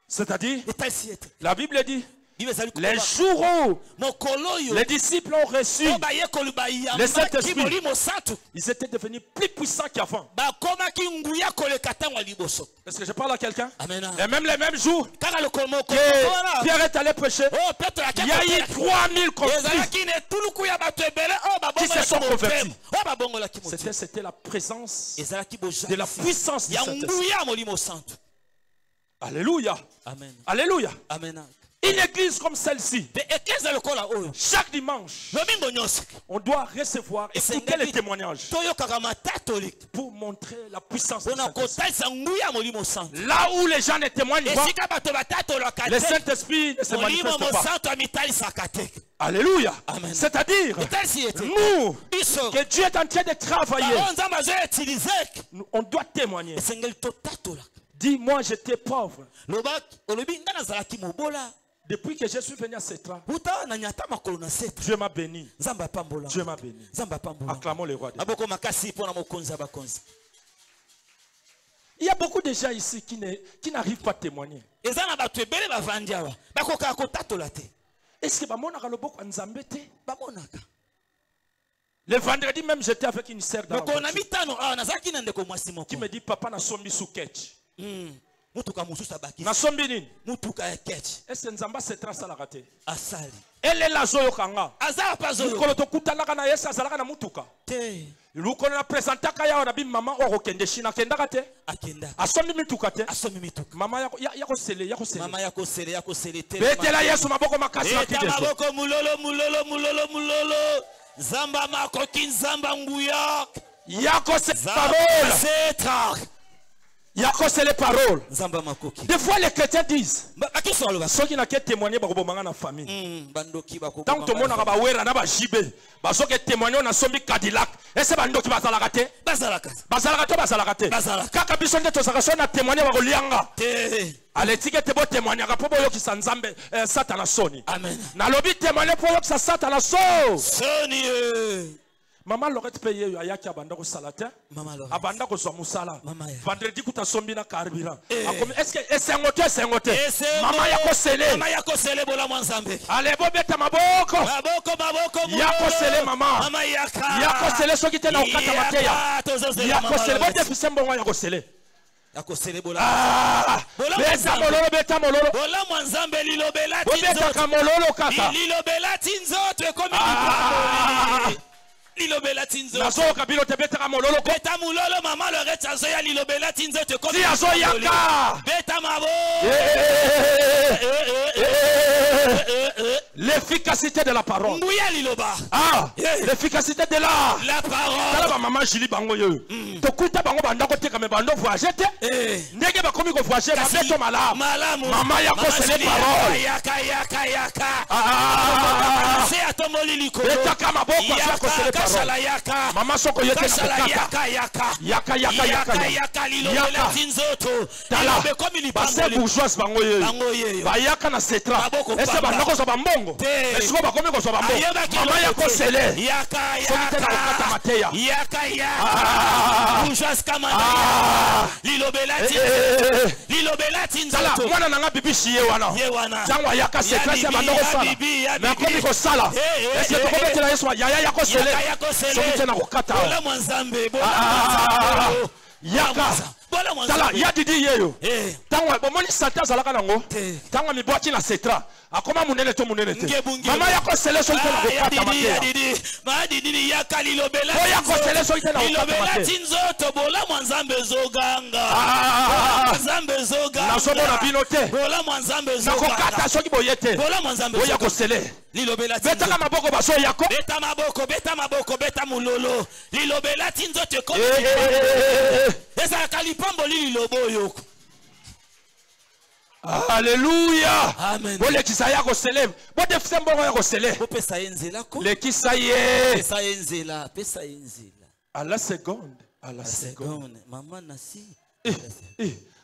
C'est-à-dire, la Bible dit, les jours où les disciples ont reçu le Saint-Esprit, ils étaient devenus plus puissants qu'avant. Est-ce que je parle à quelqu'un? Et même les mêmes jours que Pierre est allé prêcher, il y a eu 3000 convertis qui se sont convertis. C'était la présence de la puissance du Saint-Esprit. Alléluia. Amen. Alléluia. Amen. Une église comme celle-ci, chaque dimanche, on doit recevoir et écouter les témoignages pour montrer la puissance du Saint-Esprit. Là où les gens ne témoignent pas, le Saint-Esprit ne se manifeste pas. Alléluia. C'est-à-dire, nous, que Dieu est en train de travailler, on doit témoigner. Dis, moi j'étais pauvre. Depuis que je suis venu à Setra, Dieu m'a béni. Dieu m'a béni. Acclamons le roi de Dieu. Il y a beaucoup de gens ici qui n'arrivent pas à témoigner. Est-ce que le vendredi même, j'étais avec une sœur dans la voiture qui me dit, papa n'a sombi sous ketch. Nasombi nini? Est-ce que Nzamba Setra salaka te? Asali. Elle est la zoyo kanga. Azara pa zoyo. Nikolo to kutalaka na yesa zalaka na mutuka. Te. Luko na presentaka ya na bi mama oko kende shina kendaka te? Akenda. Asombi mituka te? Asombi mituka. Mama yako sele. Mama yako sele te. Betela Yesu maboko makasi makide. Maboko mulolo. Zamba makoki nzamba nguya. Yako se parole. Setra. Yako c'est les paroles. Des fois les chrétiens disent, ceux qui n'ont qu'à témoigner dans la famille. Tant que tout le monde a témoigné dans la Cadillac, et c'est bando qui va la rater. Kaka bison de tosakation a témoigné dans Lianga. Allez, tu peux témoigner pour que ça nzambe Satan soni. Amen. Na lobi témoigner pour que ça Satan soni. Maman l'aurait payé à Yaki Abanda au Salatin. Abanda au Somusala. Vendredi, tu as sombi na carburant. Est-ce que c'est un moteur? C'est un moteur. Maman yako sele. Maman yako sele bola mwanzambe. Allez, bobeta maboko. Maboko. Yako sele maman. Maman yaka. Yako sele so qui te na ukata mateya. Yako sele. Bote fisembo mwa yako sele. Yako sele bola. Beta mololo. Bola mwanzambe lilobela tinzo. Bobeta kamololo kaka. Lilobela tinzo tu comme il Lilobela tinzo. Nazo kabilo te beta mololo. Beta mulolo mama le retsazo ya lilobela tinzo te comme. Si azo yaka. Beta mabo. L'efficacité de la parole. Ah, l'efficacité de la parole. Maman Julie bango yo. Tokuta bango banda ko teka me bando voyager te. Ndenge ba komi ko voyager ba beto malamu. Maman ya ko c'est les paroles. Yaka. C'est atomoli likolo. Beta kama boko ya ko c'est les paroles. Maman soko yete na yaka. Yaka tinzoto. Tala be komi li bango. C'est bourgeois bango yo. Ba yaka na setra. Ese ba ndako so ba mbongo. Est-ce que ba komi ko so ba mbongo. Maman ya ko c'est les. Yaka. Bourgeois kamanda. Lilobela tinzoto. Mwana nanga bibi shiye wana. Jangwa yaka se classe ba ndoko sala. Na komi ko sala. Est-ce que to kometela Yesu yaya yako sele. Somite na kokata. Bola mwanzambe. Yaka. Tala ya didi yeyo. Tangwa bomoni santa zalaka nango. Tangwa mi boati na setra. Akoma munene to munene te. Mama yako sele so ite na kokata mate. Ma didi yaka lilobela. Ko yako sele so ite na kokata mate. Tinzoto bola mwanzambe zoganga. Mwanzambe zoganga. Na sobo na binote. Bola mwanzambe zoganga. Na kokata so kiboyete. Bola mwanzambe zoganga. Ko yako sele. Lilobela tinzoto. Beta maboko baso yako. Beta maboko, beta mulolo. Lilobela tinzoto ko. Esa kalipambo lilobo yoko. Alléluia. Amen. Bole kisaya ko célèbre. Bote fsembo ko célèbre. Bo pesa enzela ko. Le kisaye. Pesa enzela. À la seconde. Maman nasi.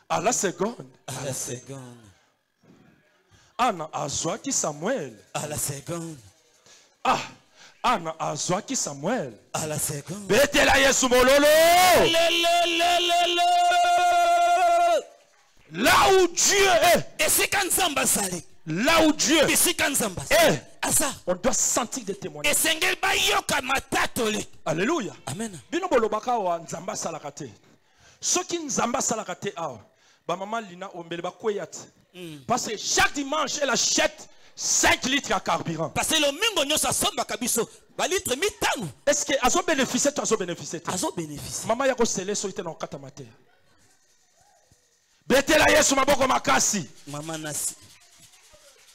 À la seconde. Anna azwaki Samuel. À la seconde. Anna azwaki Samuel. À la seconde. Betela Yesu mololo. Là où Dieu est. Là où Dieu est. On doit sentir des témoignages. Alléluia. Amen. Bino bolobaka wa nzamba salakate. Soki nzamba salakate awa. Ba maman Lina ombele ba kweyat. Parce que chaque dimanche elle achète 5 litres à carburant. Parce que le mingo nyosa somba kabiso ba litre mitano. Est-ce que azo bénéficier azo bénéficier. Maman yako sele so ite na kata mate. Betela Yesu maboko makasi. Mama nasi.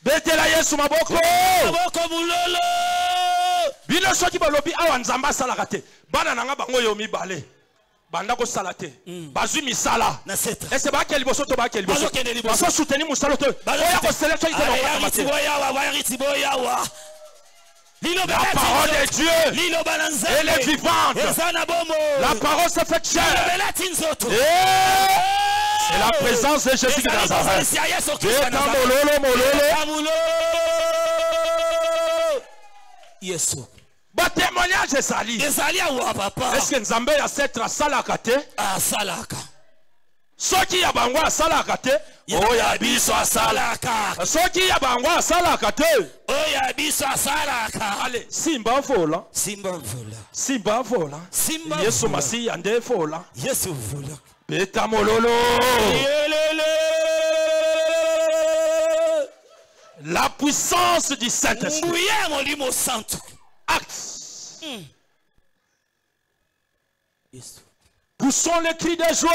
Betela Yesu maboko. Maboko mulolo. Bino soki balobi awa nzamba salakate. Bana nanga bango yo mibale. Banda ko salate. Bazui misala. Est-ce ba keli boso to ba keli boso. Baso soutenir musalo to. Oya ko sele so ite na kata mate. La parole de Dieu, elle est vivante. La parole se fait chair. C'est la présence de Jésus de Nazareth. Yesu. Ba témoignage de Sali. Est-ce que Nzambe a cette salaka te? Salaka. Soki ya bangwa salaka te? Oya biso salaka. Soki ya bangwa salaka te? Oya biso salaka. Allez, simba vola. Yesu masi ande vola. Yesu vola. Beta mololo. La puissance du Saint-Esprit. Acte. Poussons les cris de joie.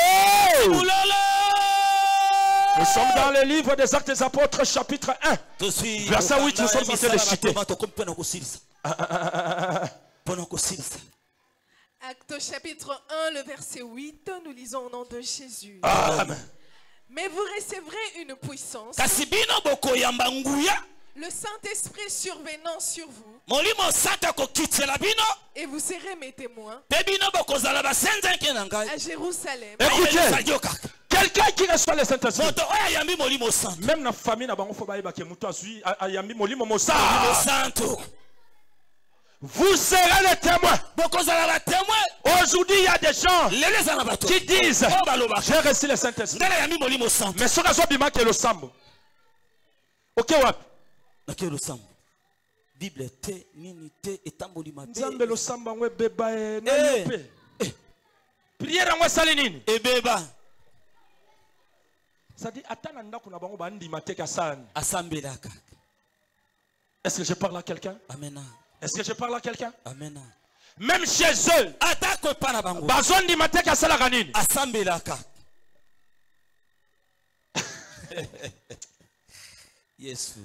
Nous sommes dans le livre des Actes des Apôtres, chapitre 1. Verset 8, nous sommes en train de citer. Actes chapitre 1, le verset 8, nous lisons au nom de Jésus. Amen. Mais vous recevrez une puissance. Le Saint-Esprit survenant sur vous. Et vous serez mes témoins. À Jérusalem. Écoutez, quelqu'un qui reçoit le Saint-Esprit. Même la famille n'a pas vous serez les témoins. Aujourd'hui, il y a des gens qui disent j'ai reçu le Saint-Esprit. Mais ce que je dis, le sambo. Ok, ouais. Le sambo. Bible te nini te etamboli mate. Nzambe lo samba ngwe beba e na yope. Prière ngwe sali nini? E beba. Ça dit atana ndako na bango bandi mate ka san. Asambelaka. Est-ce que je parle à quelqu'un? Amen. Est-ce que je parle à quelqu'un? Amen. Même chez eux. Atako pa na bango. Bazon di mate ka sala kanini? Asambelaka. Yesu.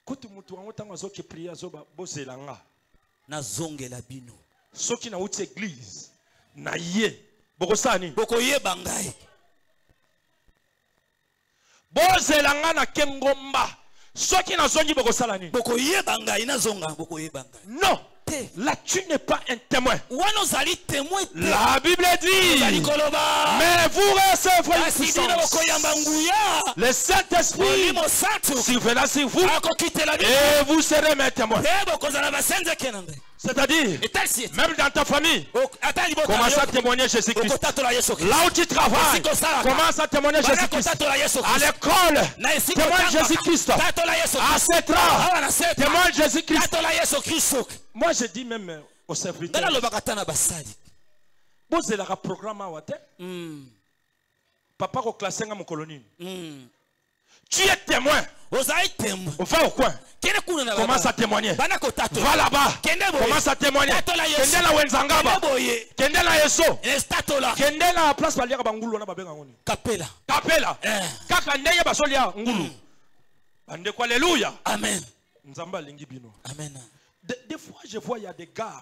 Kote mutu wango tango azoki prier azoba bozelanga. Na zonge la bino. Soki na uti église na ye bokosani. Bokoye bangai. Bozelanga na kengomba. Soki na zongi bokosalani. Bokoye bangai na zonga bokoye bangai. Non. Là tu n'es pas un témoin. La Bible dit. Mais vous recevrez une puissance. Le Saint-Esprit surviendra sur vous. Et vous serez mes témoins. C'est-à-dire, même dans ta famille, commence à témoigner Jésus-Christ. Là où tu travailles, commence à témoigner Jésus-Christ. À l'école, témoigne Jésus-Christ. À 7 ans, témoigne Jésus-Christ. Moi, je dis même aux serviteurs, vous avez un programme à Wate. Papa, au classé dans mon colonie. Tu es témoin. Va au coin. Commence à témoigner. Va là-bas. Commence à témoigner. Kende la Wenzangaba. Kende la Yeso. Kende la place Baliaka Bangulu na babenga ngoni. Kapela. Kapela. Kaka ndeye basolia ngulu. Bande kwa alléluia. Amen. Nzamba lingi bino. Amen. Des fois je vois il y a des gars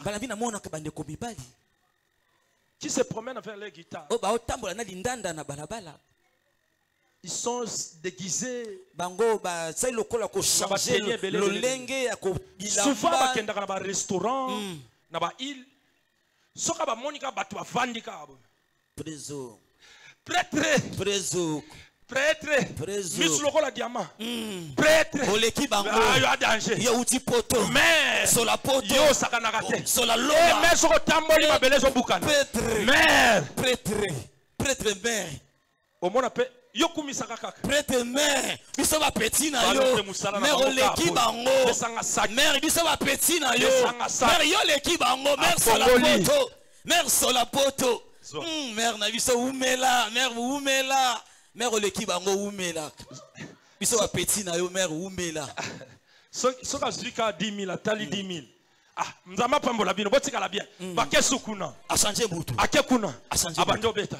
qui se promènent avec les guitares. Ils sont déguisés. Souvent, ils sont dans un restaurant, dans un île. Soka ba monika batu vandika. Prêtre. Prêtre. Mis le la diamant. Prêtre. Oleki bango. Ah, yo a danger. Yo uti poto. Mais. Sola poto. Yo sakanagate. Sola loa. Mais soko tamboli mabele so bukana. Prêtre. Mère. Prêtre mère. Au monde appelle. Yo kumisaka kaka. Prêtre mère. Biso ba petit na yo. Mère oleki bango. Mère biso ba petit na yo. Mère yo leki bango. Mère sola poto. Mère sola poto. Mère na biso umela. Mère umela. Mère oleki bango umela. Biso ba petit na yo mère umela. So ka zika 10 000 atali 10 000. Ah, nzamba pambola bino botika la bien. Bakesu kuna. A changer mutu. Ake kuna. Abando beta.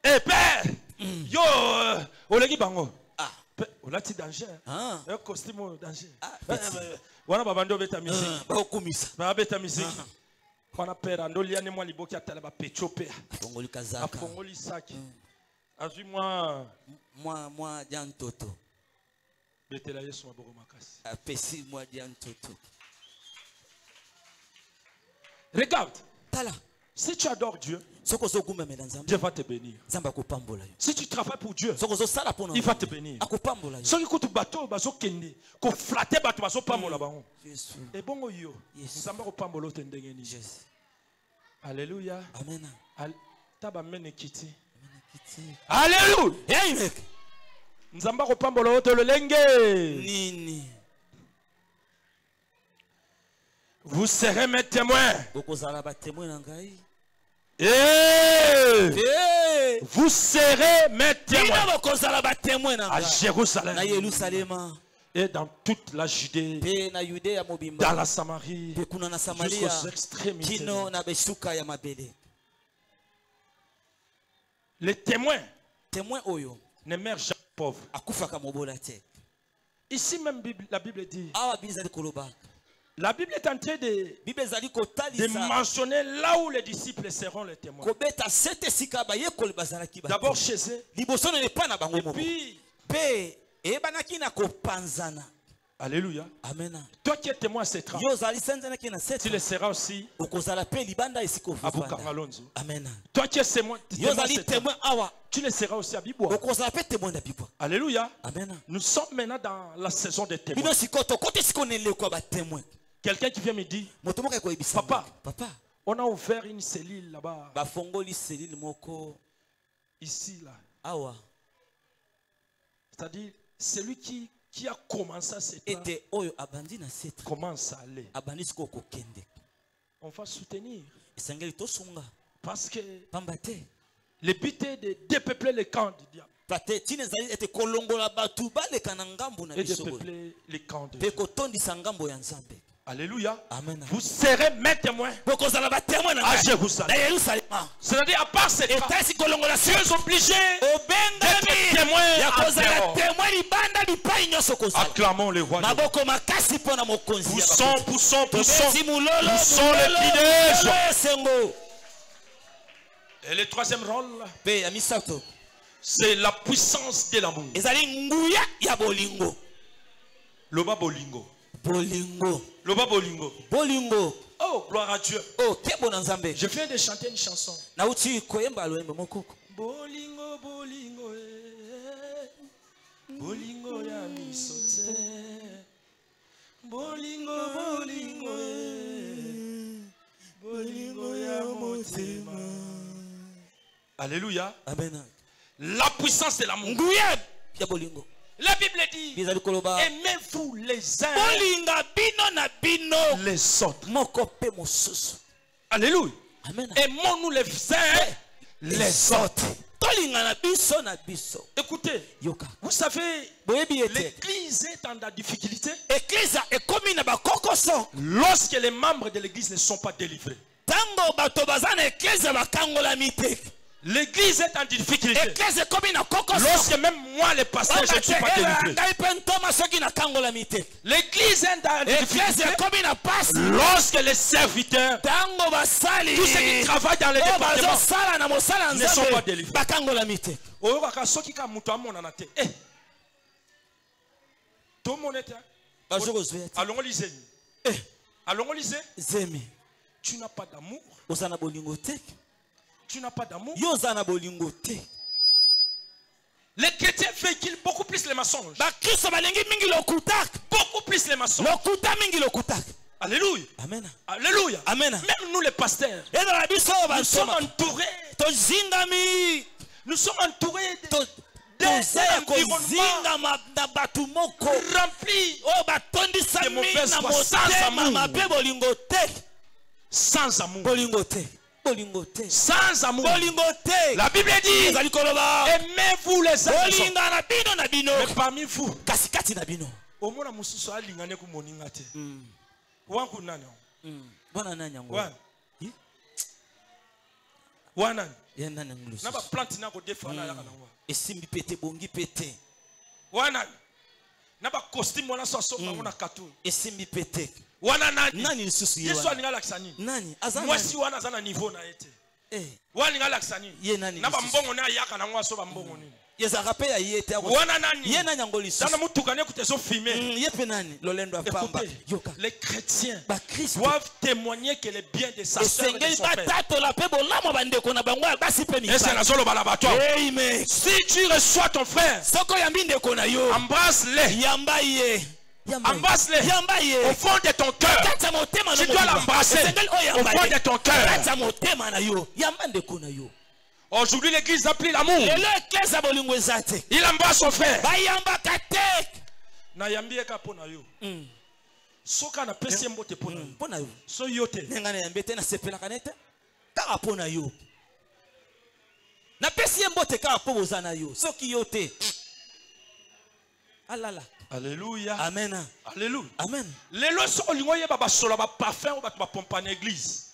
Eh père. Yo oleki bango. Ah, olati danger. Ah. Un costume danger. Wana babando beta musique. Ba okumisa. Ba beta musique. Wana père andolia ne moi liboki atala ba pecho père. Afongoli kazaka. Afongoli saki. Azui moi diantoto. Betela Yesu maboko makasi. Apesi moi diantoto. Regarde. Tala. Si tu adores Dieu, Dieu va te bénir. Si tu travailles pour Dieu, il va te bénir. Si tu écoutes bateau, bazo kende, ko flatter bateau, bazo pamola bango. Et bon yo, samba ko pamolo tendengeni. Alléluia. Amen. Taba mene kiti. Alléluia. Amen. Nzamba ko pamolo to le lenge. Nini. Vous serez mes témoins. Et vous serez mes témoins à Jérusalem et dans toute la Judée, dans la Samarie, jusqu'aux extrémités. Les témoins ne meurent jamais pauvres. Ici même la Bible dit. La Bible est en train de mentionner là où les disciples seront les témoins. D'abord chez eux. Et puis. Alléluia. Amen. Toi qui es témoin à cette rang, tu le seras aussi à Bukamalonzo. Amen. Toi qui es témoin tu le seras aussi à Biboua. Alléluia. Amen. Nous sommes maintenant dans la saison des témoins. Quelqu'un qui vient me dire, papa, on a ouvert une cellule là-bas. Ici, là. C'est-à-dire, celui qui a commencé à cette commence à aller. On va soutenir. Parce que le but est de dépeupler les camps du diable. Et de peupler les camps de Dieu. Alléluia. Amen. Vous serez mes témoins à Jérusalem. C'est-à-dire, à part cette cas, tu es obligé d'être témoin. Acclamons le roi. Poussons les fidèles. Et le troisième rôle, c'est la puissance de l'amour. Loba bolingo. Loba bolingo. Oh, gloire à Dieu. Je viens de chanter une chanson. Bolingo, bolingo, bolingo ya misote. Bolingo, bolingo, bolingo ya motema. Alléluia. Amen. La puissance de l'amour. La Bible dit, aimez-vous les uns les autres. Alléluia. Amen. Aimons-nous les uns les autres. Écoutez, vous savez, l'église est en la difficulté lorsque les membres de l'église ne sont pas délivrés. L'église est en difficulté lorsque même moi, le pasteur, je ne suis pas délivré. L'église est en difficulté lorsque les serviteurs, tous ceux qui travaillent dans les départements, ne sont pas délivrés. Allons lisez. Allons lisez. Tu n'as pas d'amour. Tu n'as pas d'amour. Les chrétiens véhiculent beaucoup plus les mensonges. Beaucoup plus les mensonges. Alléluia. Amen. Alléluia. Amen. Même nous les pasteurs, nous sommes entourés. Nous sommes entourés d'environnements remplis de mauvaises voix, sans amour. Sans amour. La Bible dit, aimez-vous les uns les autres. Mais parmi vous, au moins mususu alingane ku moninga te. Wangu nani? Bwana nani yangu? Wana. Ye nani ngulusu? Na ba plant na ko defana ya kana wa. Esimbi pete bongi pete. Wana. Na ba costume wana so na cartoon. Esimbi pete. Wana nani? Nani nsusu ye? Yesu alinga laksani. Nani? Mwasi wana azana niveau na ete. Walinga laksani. Ye nani? Na ba mbongo na yaka na ngwa so ba mbongo nini? Yeza rapea yete ako. Wana nani? Ye nani ngoli susu? Dana mutukane kutezo filmer. Yepe nani? Lolendo afamba. Yoka. Les chrétiens doivent témoigner que le bien de sa sœur et de son frère. Si tu reçois ton frère, embrasse-le. Embrasse-le au fond de ton cœur. Tu dois l'embrasser au fond de ton cœur. Aujourd'hui, l'église n'a plus l'amour. Il embrasse son frère. Soka na pesi mbote pona yo. So yote. Nenga na mbete na sepela kanete. Kaka pona yo. Na pesi mbote kaka po bozana yo. Soki yote. Alala. Alléluia. Amen. Alléluia. Amen. Les lois olingo ye baba sola ba parfum ou ba pompa na église.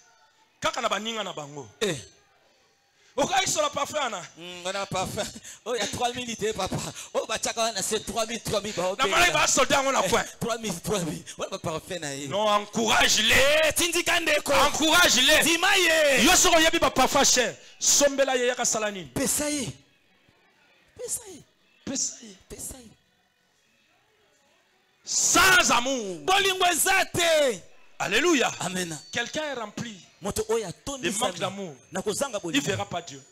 Kaka na baninga na bango. Oka isola parfum ana. On a parfum. Oh il y a 3000 idées papa. Oh ba chaka na c'est 3000 ba. Na mala ba soldat on a point. 3000. Ouais ba parfum na ye. Non, encourage-les. Tindikandeko. Encourage-les. Dimaye. Yo soko yebi ba parfum cher. Sombela ye yaka salani. Pesaye. Sans amour. Alléluia. Amen. Quelqu'un est rempli de manque d'amour. Il ne verra pas Dieu.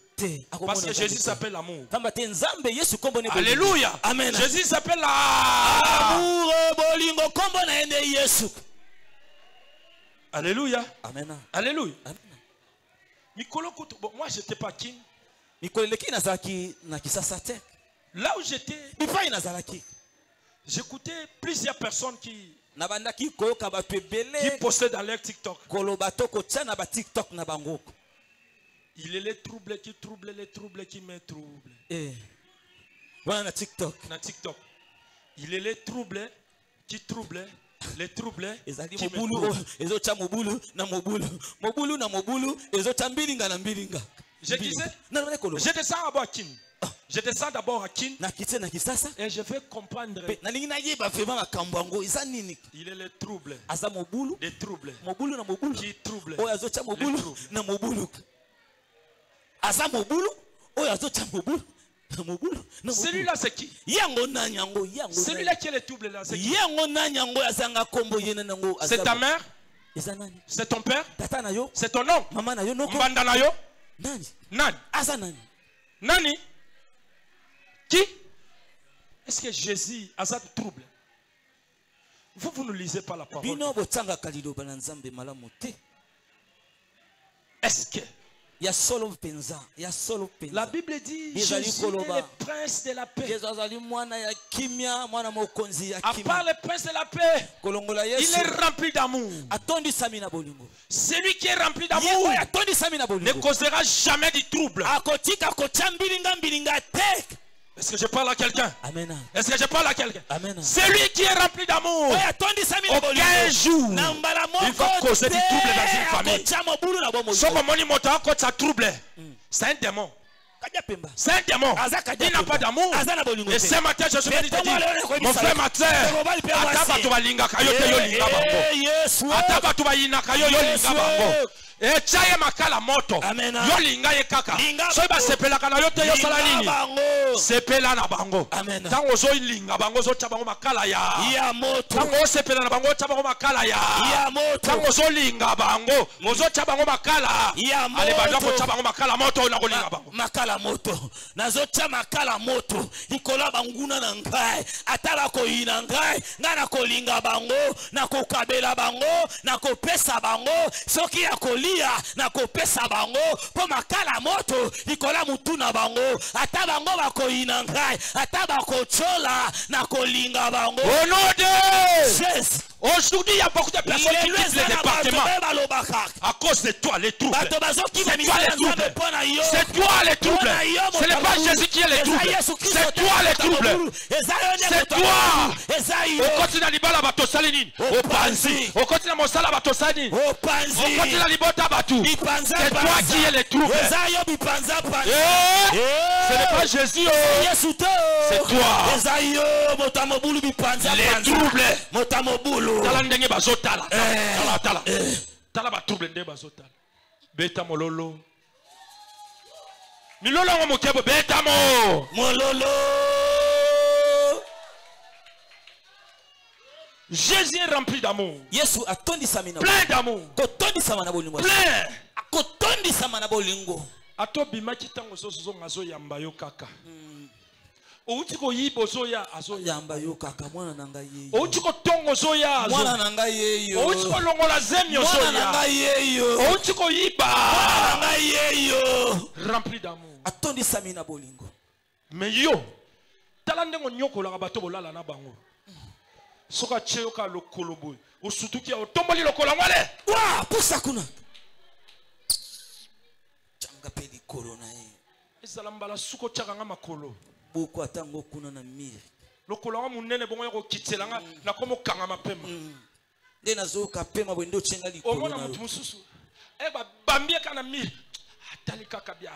Parce que Jésus s'appelle l'amour. Alléluia. Amen. Jésus s'appelle l'amour. Alléluia. Amen. Alléluia. Moi, je n'étais pas king. Là où j'étais, j'écoutais plusieurs personnes qui postaient dans leur TikTok. Il est les troubles qui me troublent. Voilà na TikTok. Na TikTok. Il est les troubles qui troublent Les troubles. Ezali mobulu ezocha mobulu na mobulu. Mobulu na mobulu ezocha mbilinga na mbilinga. Je disais, je descends d'abord à Kin. Je descends d'abord à Kin. Et je vais comprendre. Il est le trouble. Des troubles. Qui trouble. Celui-là c'est qui? Celui-là qui est le trouble là, c'est qui? C'est ta mère? C'est ton père? C'est ton oncle? Mbandanayo? Nani? Nani? Qui? Est-ce que Jésus a ça de trouble? Vous ne lisez pas la parole. Est-ce que la Bible dit Jésus est le prince de la paix. À part le prince de la paix, il est rempli d'amour. Celui qui est rempli d'amour ne causera jamais du trouble. Est-ce que je parle à quelqu'un? Est-ce que je parle à quelqu'un? Celui qui est rempli d'amour, aucun jour il va causer du trouble dans une famille. Ce que trouble, c'est un démon. C'est un démon. Il n'a pas d'amour. Et ce matin, je suis venu te dire, mon frère, ma soeur, e chaye makala moto yo linga ye kaka so ba sepela kana yo te yo sala nini sepela na bango tango zo linga bango zo chabango makala ya moto tango sepela na bango chabango makala ya moto tango zo linga bango mozo chabango makala ale banda ko chabango makala moto na ko linga bango makala moto nazo cha makala moto ikola banguna na ngai atala ko ina ngai ngana ko linga bango na ko kabela bango na ko pesa bango soki ya ko na kopesa bango po makala moto ikola mutu na bango ata bango bakoyina ngai ata bakochola na kolinga bango au nom de Jésus. Aujourd'hui il y a beaucoup de personnes qui quittent les départements à cause de toi les troubles. C'est toi les troubles. Ce n'est pas Jésus qui est les troubles. C'est toi les troubles. C'est toi. Au continent libala bato salinine au panzi au continent mosala bato salinine au panzi au continent libota batu. C'est toi qui es les troubles. Ce n'est pas Jésus. C'est toi. Les troubles. Tala ndenge bazotala. Tala ba trouble ndenge bazotala. Beta mololo. Milolo ngo mokebo beta mo. Mololo. Jésus est rempli d'amour. Plein d'amour. Plein. Ato bimaki tango soso ngazo yamba yo kaka. Outiko yibo zoya azo yamba yo kaka mwana nanga yeyo. Outiko tongo zoya mwana nanga yeyo. Outiko longola zemyo zoya mwana nanga yeyo. Outiko yiba mwana nanga yeyo. Rempli d'amour. Atondi samina bolingo. Mais yo talande ngo nyoko la bato bolala na bango. Soka cheyoka lokolo boy. Osutuki otomboli lokolo ngwale. Wa pusa kuna. Changa peli corona e. Esalambala suko chaka nga makolo. Boko atango kuna na mire. Lokolo nga munene bongo yako kitselanga na komo kanga mapema. Ndena zoka pema bwendo chenga likolo. Omona mutu mususu. Eba bambie kana mire. Atali kaka bia.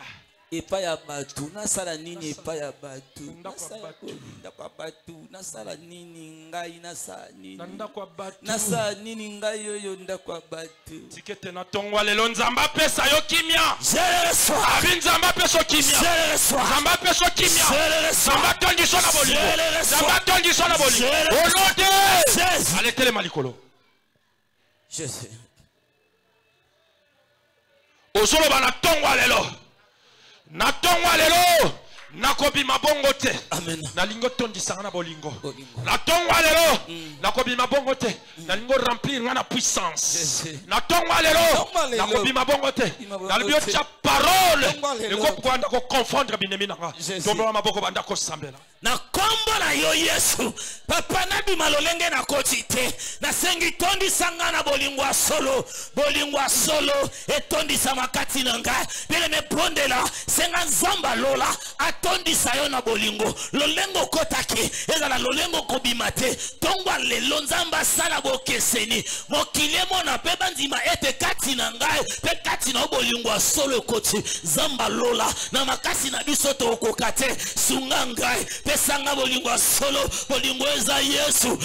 Epa ya batu nasala nini epa ya batu ndakwa batu nasala nini ngai nasala nini nasala nini ngai yoyo ndakwa batu tikete na tongwa lelo nzamba pesa yo kimia Jésus abi nzamba pesa kimia Jésus nzamba pesa kimia nzamba tongi sona bolingo nzamba tongi sona bolingo au nom de Jésus allez tele malikolo Jésus osolo bana tongwa lelo na tongwa lelo nakobima bongo te amen na lingo tondi sangana bolingo na tongwa lelo nakobima bongo te na lingo remplir ngana puissance na tongwa lelo nakobima bongo te na libio cha parole ekokwanda ko confondre binemi nanga tombola maboko banda ko sambela na kombo na yo Yesu papa na bimalolenge na koti te na sengi tondi sanga na bolingwa solo etondi samakati nanga bele me pondela senga nzamba lola atondi sayo na bolingo lolengo kotaki ezala lolengo kobimate tongwa lelo nzamba sala bokeseni mokilemo na peba nzima ete kati nanga pe kati na bolingwa solo koti zamba lola na makasi na biso to okokate sunga ngai pesanga bolingwa solo bolingwa eza Yesu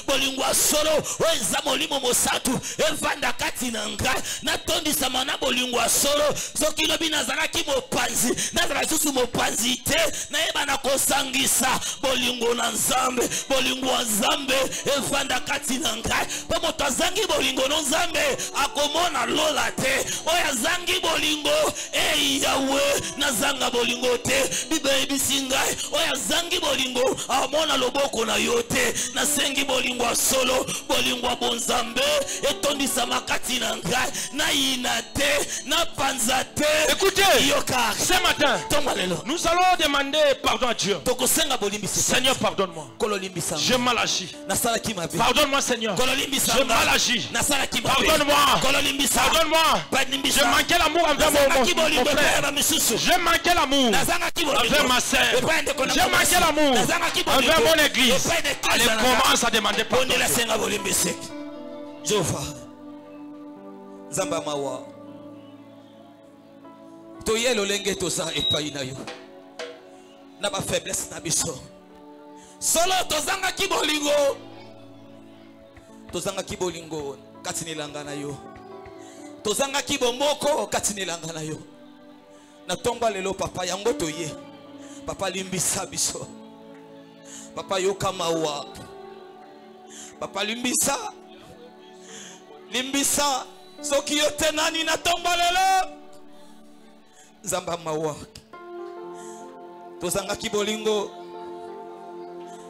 bolingwa solo eza molimo mosatu evanda kati na ngai na tondi sama na bolingwa solo soki lobi nazalaki mopanzi nazala susu mopanzi te na eba na kosangisa bolingo na nzambe bolingwa nzambe evanda kati na ngai pa moto azangi bolingo no nzambe akomona lola te oya zangi bolingo Yawe nazanga bolingo te bibe bisingai oya zangi bolingo amona loboko na yote na sengi bolingo solo bolingo bonzambe etondisa makati na ngai na inate na panzate. Écoutez, ce matin nous allons demander pardon à Dieu. Seigneur, pardonne-moi, j'ai mal agi. Pardonne-moi Seigneur, j'ai mal agi. Pardonne-moi, j'ai manqué l'amour envers mon frère, j'ai manqué l'amour envers ma sœur, j'ai manqué l'amour envers mon église. Allez, commence à demander pardon. Jehova Zamba mawa toye lolenge toza epai na yo na ba faiblesse na biso solo tozanga kibolingo kati nilanga na yo tozanga kibomoko kati nilanga na yo na tomba lelo papa yango toye papa limbisa biso papa yoka mawa papa limbisa soki yote nani na tomba lelo Zamba mawa tozanga kibolingo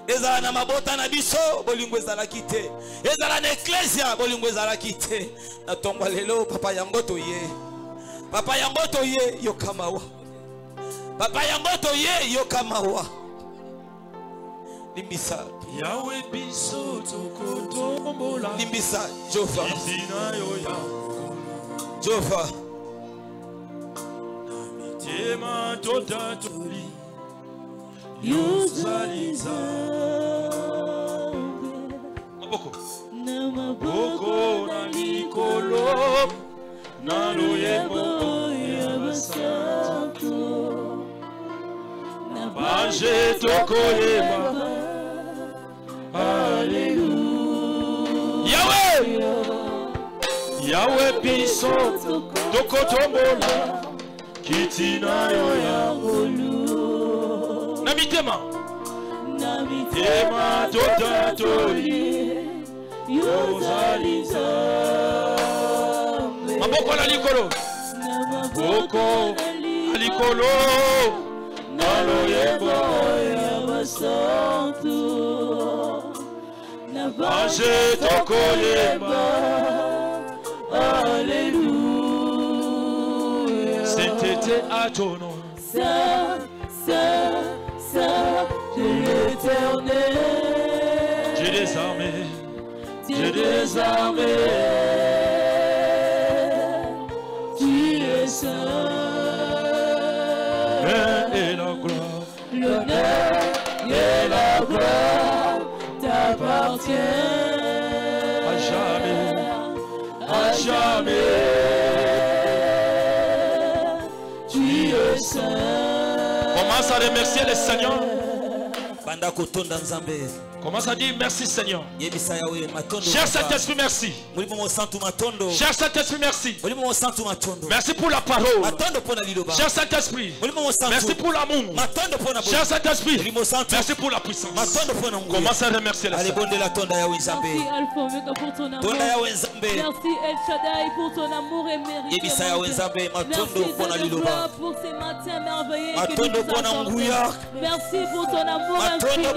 ezala na mabota na biso bolingo ezala kite ezala na ecclesia bolingo ezala kite na tomba lelo papa yango toye yokamawa papa yango toye yokamawa limbisa Yawe biso tokotombola limbisa Jehova Jehova Tema totatuli Yuzaliza Maboko na likolo na loyebo ya basantu na baje tokoyeba Alléluia Yahweh biso tokotombola kitina yo ya golu namitema totatoli yozaliza maboko na likolo naloyebo ya basantu na baje tokoyeba Alléluia c'était à ton nom ça de l'éternel Dieu des armées tu es saint et la gloire l'honneur et la gloire t'appartiennent à jamais tu es saint. Commence à remercier le Seigneur. Banda kotonda nzambe. Commence à dire merci Seigneur. Cher Saint-Esprit, merci. Cher Saint-Esprit, merci. Merci pour la parole. Cher Saint-Esprit, merci pour l'amour. Cher Saint-Esprit, merci pour la puissance. Commence à remercier le Seigneur. Merci Alpha Omega pour ton amour. Merci El Shaddai pour ton amour et mérite. Merci de gloire pour ces matins merveilleux que tu nous accordes. Merci pour ton amour infini.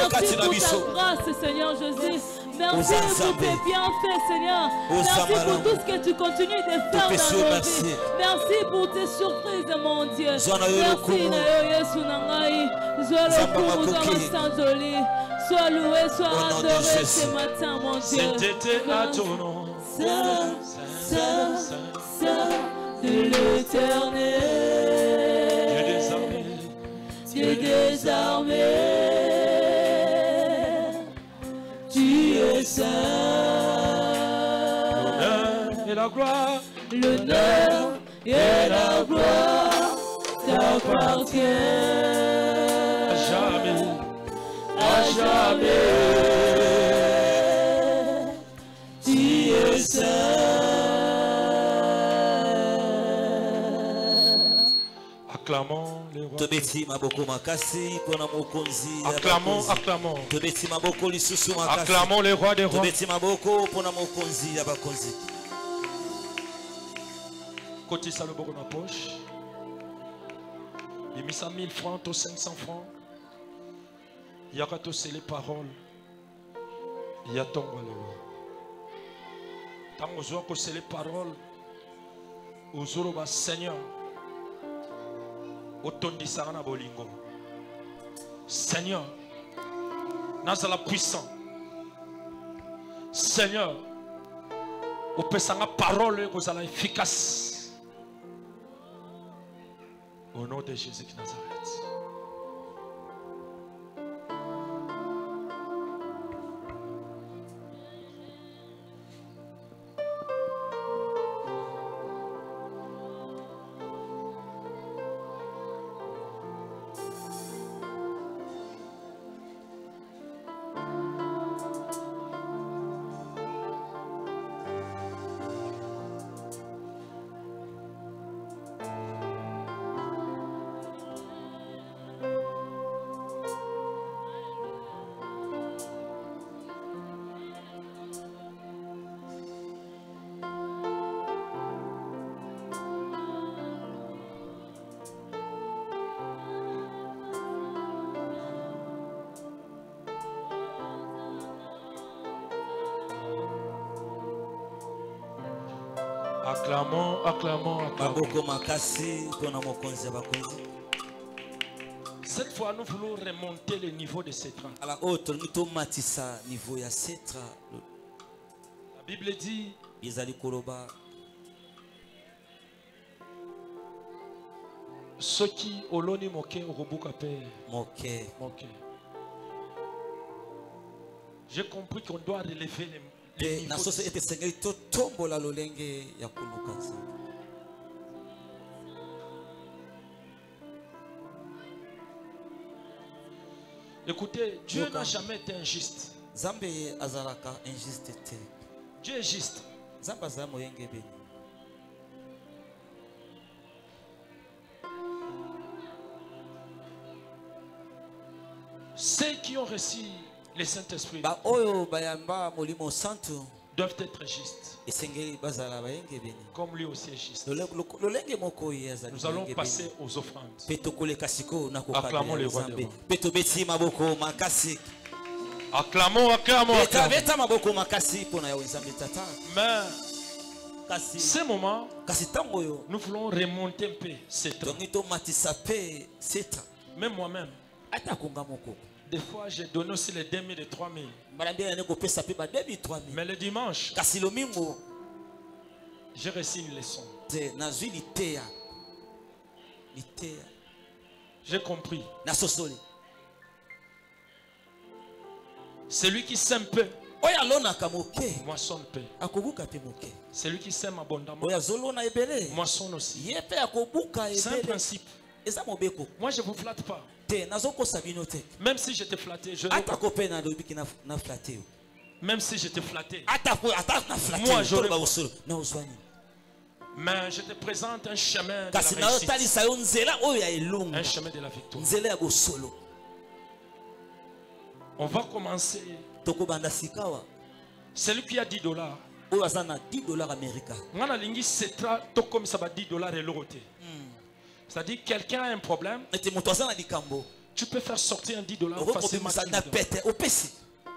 Merci pour ta grâce, Seigneur Jésus. Merci pour tes bienfaits, Seigneur. Merci pour tout ce que tu continues de faire dans nos vies. Merci pour tes surprises, mon Dieu. Merci, Yesu Nangai. Sois loué, sois adoré ce matin, mon Dieu. C'était à ton nom. De l'éternel, Dieu des armées, tu es saint. L'honneur et la gloire, l'honneur et la gloire t'appartiennent à jamais, à jamais. Tu es saint. Acclamons les rois. Acclamons, acclamons. Acclamons les rois des rois. Côté ça le bon dans la poche. Il a mis ça 1000 francs, 500 francs. Il y a tous les paroles. Il y a ton valeur. Tant que vous avez les paroles, vous avez Seigneur. Seigneur, nazala puissant. Seigneur, au pesanga parole que vous efficace. Au nom de Jésus de Nazareth. Acclamons, acclamons, acclamons. Cette fois, nous voulons remonter le niveau de Cétra. La Bible dit ceux qui oloni moke robukape moke. J'ai compris qu'on doit relever les écoutez, Dieu n'a jamais été injuste. Dieu est juste. Ceux qui ont reçu le Saint-Esprit doivent être justes. Comme lui aussi est juste. Nous allons passer aux offrandes. Acclamons les rois des rois. Acclamons, acclamons, mais ce moment, nous voulons remonter un peu cette temps. Même moi-même, des fois j'ai donné aussi les 2000 et 3000. Mais le dimanche, j'ai reçu une leçon. J'ai compris. Celui qui sème peu moissonne peu. Celui qui sème abondamment moissonne aussi. C'est un principe. Moi je ne vous flatte pas. Même si je te flattais, même si je te flattais, moi j'aurais. Mais je te présente un chemin de la réussite, un chemin de la victoire. On va commencer. Celui qui a $10, c'est-à-dire quelqu'un a un problème, tu peux faire sortir un $10 facilement.